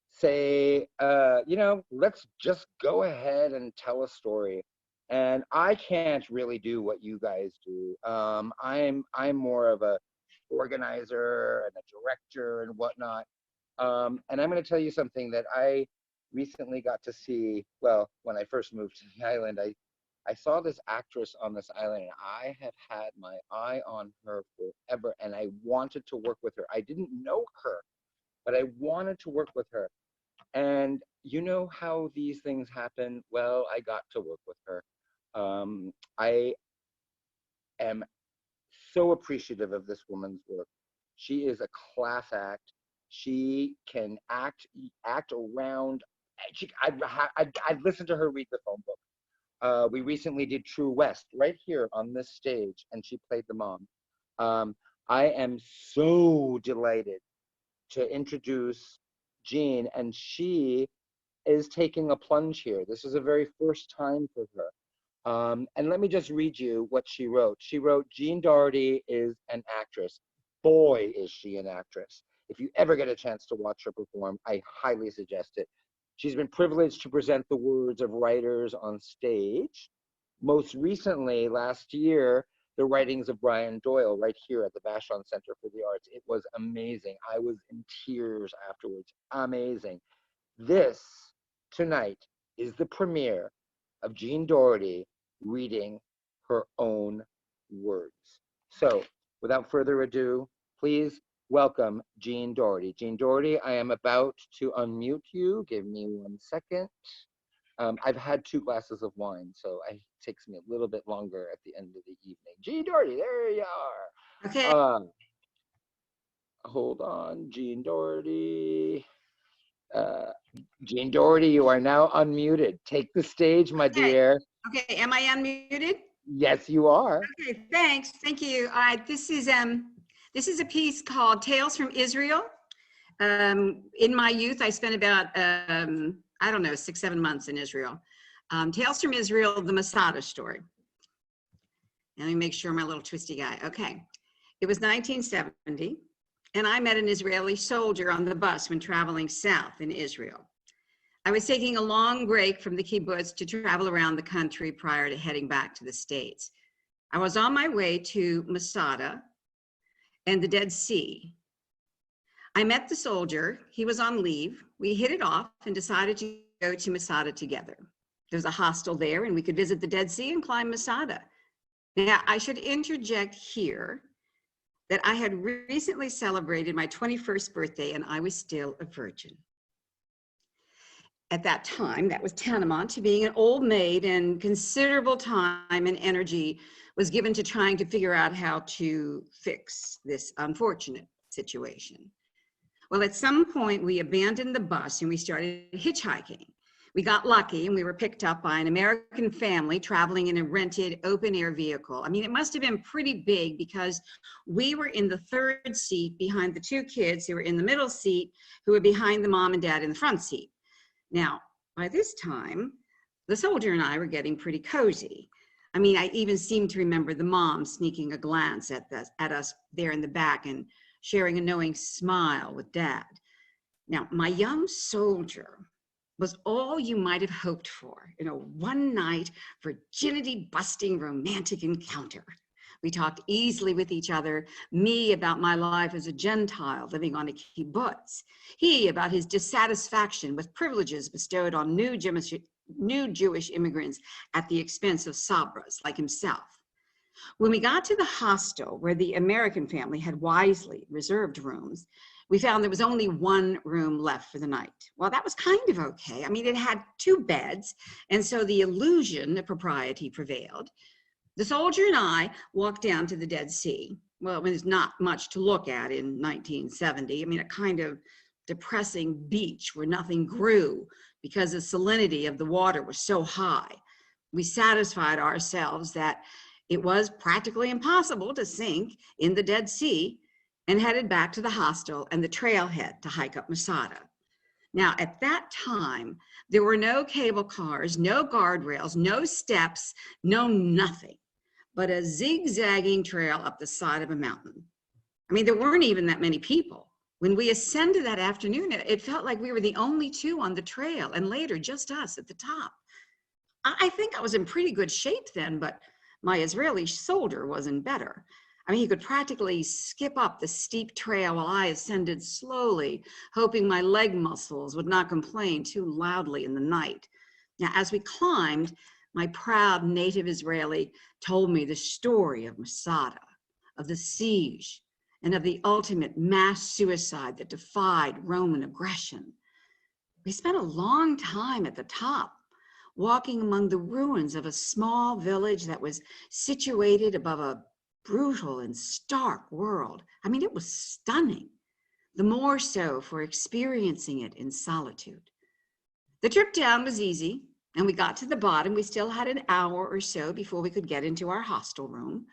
say, let's just go ahead and tell a story. And I can't really do what you guys do. I'm more of a organizer and a director and whatnot. And I'm going to tell you something that I recently got to see. Well, when I first moved to the island, I saw this actress on this island, and I have had my eye on her forever, and I wanted to work with her. I didn't know her, but I wanted to work with her. And you know how these things happen? Well, I got to work with her. I am so appreciative of this woman's work. She is a class act. She can act around. I'd listen to her read the phone book. We recently did True West right here on this stage, and she played the mom. I am so delighted to introduce Jean, and she is taking a plunge here. This is a very first time for her. And let me just read you what she wrote. She wrote, Jean Doherty is an actress. Boy, is she an actress. If you ever get a chance to watch her perform, I highly suggest it. She's been privileged to present the words of writers on stage. most recently, last year, the writings of Brian Doyle right here at the Vashon Center for the Arts. It was amazing. I was in tears afterwards. Amazing. This tonight is the premiere of Jean Doherty reading her own words. So without further ado, please welcome Jean Doherty. Jean Doherty, I am about to unmute you. Give me 1 second. I've had 2 glasses of wine, so it takes me a little bit longer at the end of the evening. Jean Doherty, there you are. Okay. Hold on, Jean Doherty. Jean Doherty, you are now unmuted. Take the stage, my dear. Okay, am I unmuted? Yes, you are. Okay, thanks. Thank you. This is a piece called Tales from Israel. In my youth, I spent about I don't know, 6-7 months in Israel. Tales from Israel, the Masada story. Let me make sure my little twisty guy. Okay. It was 1970, and I met an Israeli soldier on the bus when traveling south in Israel. I was taking a long break from the kibbutz to travel around the country prior to heading back to the States. I was on my way to Masada and the Dead Sea. I met the soldier. He was on leave. We hit it off and decided to go to Masada together. There was a hostel there, and we could visit the Dead Sea and climb Masada. Now, I should interject here that I had recently celebrated my 21st birthday, and I was still a virgin. At that time, that was tantamount to being an old maid, and considerable time and energy was given to trying to figure out how to fix this unfortunate situation. Well, at some point, we abandoned the bus and we started hitchhiking. We got lucky and we were picked up by an American family traveling in a rented open-air vehicle. I mean, it must have been pretty big because we were in the 3rd seat behind the 2 kids who were in the middle seat, who were behind the mom and dad in the front seat. Now, by this time, the soldier and I were getting pretty cozy. I mean, I even seem to remember the mom sneaking a glance at us there in the back and sharing a knowing smile with dad. Now, my young soldier was all you might have hoped for in a one-night, virginity-busting romantic encounter. We talked easily with each other, me about my life as a Gentile living on a kibbutz, he about his dissatisfaction with privileges bestowed on new Jewish immigrants at the expense of Sabras like himself. When we got to the hostel where the American family had wisely reserved rooms, we found there was only 1 room left for the night. Well, that was kind of okay. I mean, it had 2 beds, and so the illusion of propriety prevailed. The soldier and I walked down to the Dead Sea. Well, there's not much to look at in 1970. I mean, a kind of depressing beach where nothing grew because the salinity of the water was so high. We satisfied ourselves that it was practically impossible to sink in the Dead Sea, and headed back to the hostel and the trailhead to hike up Masada. Now, at that time, there were no cable cars, no guardrails, no steps, no nothing, but a zigzagging trail up the side of a mountain. I mean, there weren't even that many people. When we ascended that afternoon, it felt like we were the only 2 on the trail, and later, just us at the top. I think I was in pretty good shape then, but my Israeli soldier wasn't better. I mean, he could practically skip up the steep trail while I ascended slowly, hoping my leg muscles would not complain too loudly in the night. Now, as we climbed, my proud native Israeli told me the story of Masada, of the siege, and of the ultimate mass suicide that defied Roman aggression. We spent a long time at the top, walking among the ruins of a small village that was situated above a brutal and stark world. I mean, it was stunning, the more so for experiencing it in solitude. The trip down was easy, and we got to the bottom. We still had an hour or so before we could get into our hostel room.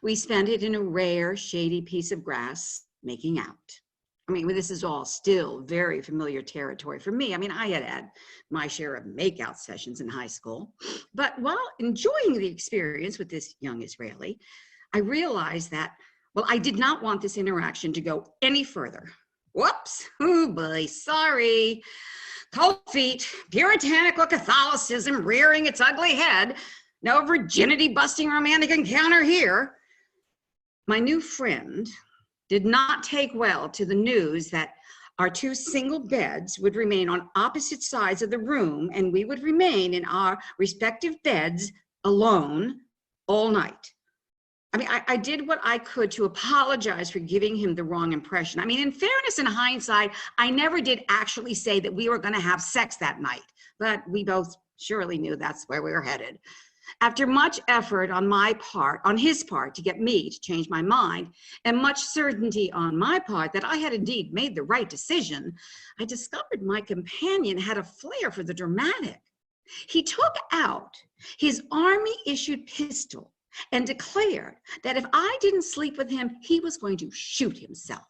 We spent it in a rare, shady piece of grass, making out. I mean, this is all still very familiar territory for me. I mean, I had had my share of makeout sessions in high school, but while enjoying the experience with this young Israeli, I realized that, well, I did not want this interaction to go any further. Whoops, oh boy, sorry. Cold feet, puritanical Catholicism rearing its ugly head. No virginity-busting romantic encounter here. My new friend did not take well to the news that our 2 single beds would remain on opposite sides of the room, and we would remain in our respective beds alone all night. I mean, I did what I could to apologize for giving him the wrong impression. I mean, in fairness and hindsight, I never did actually say that we were going to have sex that night, but we both surely knew that's where we were headed. After much effort on his part to get me to change my mind, and much certainty on my part that I had indeed made the right decision, I discovered my companion had a flair for the dramatic. He took out his army-issued pistol and declared that if I didn't sleep with him, he was going to shoot himself.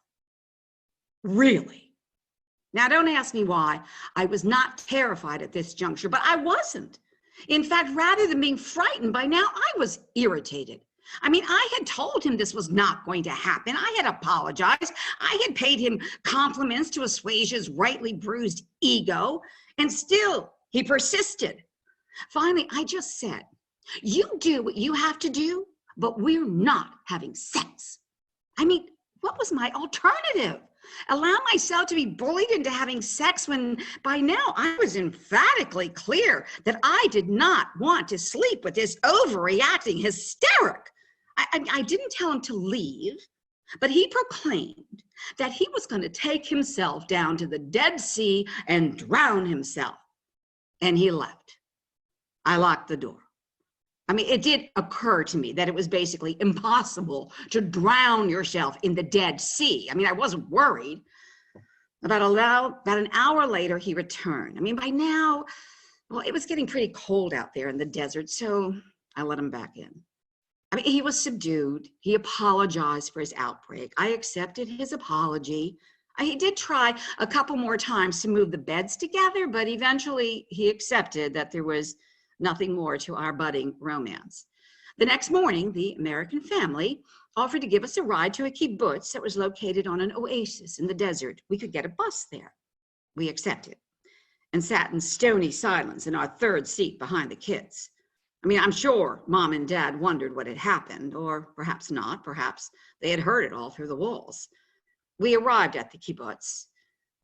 Really? Now, don't ask me why. I was not terrified at this juncture, but I wasn't. In fact, rather than being frightened by now, I was irritated. I mean, I had told him this was not going to happen. I had apologized. I had paid him compliments to assuage his rightly bruised ego, and still he persisted. Finally, I just said, you do what you have to do, but we're not having sex. I mean, what was my alternative? Allow myself to be bullied into having sex when by now I was emphatically clear that I did not want to sleep with this overreacting hysteric. I didn't tell him to leave, but he proclaimed that he was going to take himself down to the Dead Sea and drown himself. And he left. I locked the door. I mean, it did occur to me that it was basically impossible to drown yourself in the Dead Sea. I mean, I wasn't worried. About an hour later, he returned. I mean, by now, well, it was getting pretty cold out there in the desert, so I let him back in. I mean, he was subdued. He apologized for his outbreak. I accepted his apology. He did try a couple more times to move the beds together, but eventually he accepted that there was nothing more to our budding romance. The next morning, the American family offered to give us a ride to a kibbutz that was located on an oasis in the desert. We could get a bus there. We accepted and sat in stony silence in our third seat behind the kids. I mean, I'm sure Mom and Dad wondered what had happened, or perhaps not. Perhaps they had heard it all through the walls. We arrived at the kibbutz.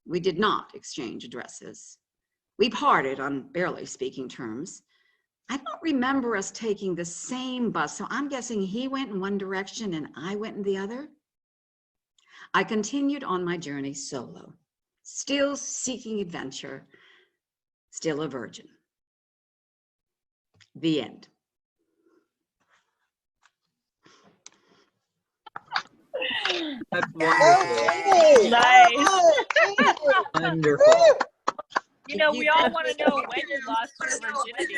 We did not exchange addresses. We parted on barely speaking terms. I don't remember us taking the same bus, so I'm guessing he went in one direction and I went in the other. I continued on my journey solo, still seeking adventure, still a virgin. The end. That's wonderful. Nice. Wonderful. You know, we all want to know when you lost your virginity.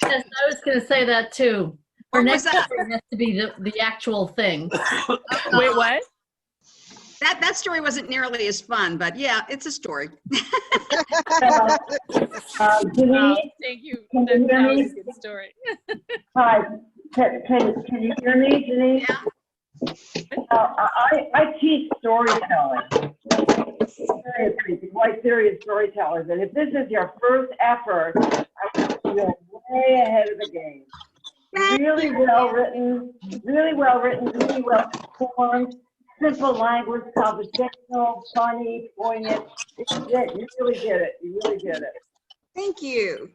Yes, I was going to say that too. Our What next was that? story has to be the actual thing. Wait, what? That story wasn't nearly as fun, but yeah, it's a story. Denise, Thank you. Can That you hear was me? a good story. Hi, can you hear me, Denise? Yeah. I teach storytelling. Seriously, quite serious storytellers. And if this is your first effort, I think you're way ahead of the game. Really well written, really well performed, simple language, conversational, funny, poignant. You really did it. You really did it. Thank you.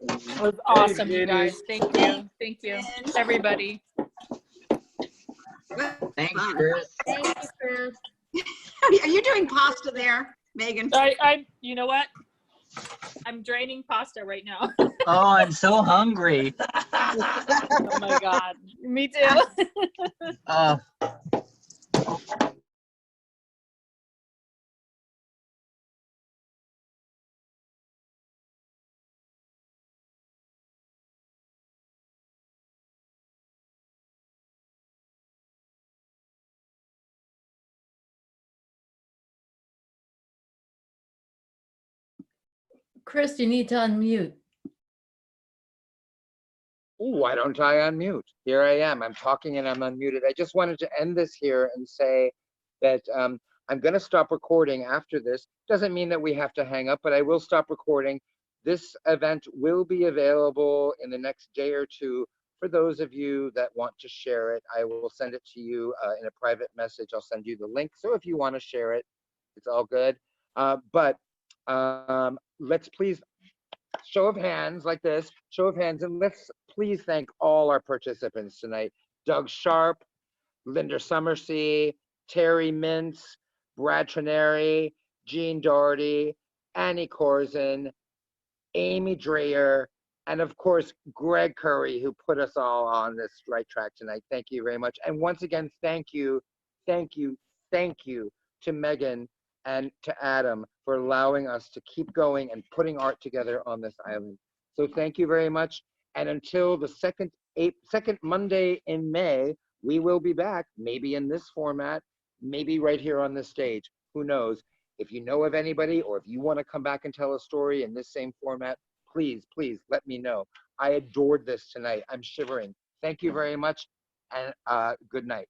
It was awesome, you guys. Thank you. Thank you, everybody. Thanks, Chris. Thank you, Chris. Are you doing pasta there, Megan? You know what? I'm draining pasta right now. Oh, I'm so hungry. Oh my God. Me too. Chris, you need to unmute. Oh, why don't I unmute? Here I am. I'm talking and I'm unmuted. I just wanted to end this here and say that I'm going to stop recording after this. Doesn't mean that we have to hang up, but I will stop recording. This event will be available in the next day or two for those of you that want to share it. I will send it to you in a private message. I'll send you the link. So if you want to share it, it's all good. But let's please, show of hands like this, show of hands, and let's please thank all our participants tonight. Doug Sharp, Linda Summersea, Terry Mintz, Brad Trineri, Jean Doherty, Annie Corzin, Amy Dreyer, and of course, Greg Curry, who put us all on this right track tonight. Thank you very much. And once again, thank you to Megan and to Adam for allowing us to keep going and putting art together on this island. So thank you very much. And until the second Monday in May, we will be back, maybe in this format, maybe right here on this stage. Who knows? If you know of anybody, or if you want to come back and tell a story in this same format, please let me know. I adored this tonight. I'm shivering. Thank you very much, and good night.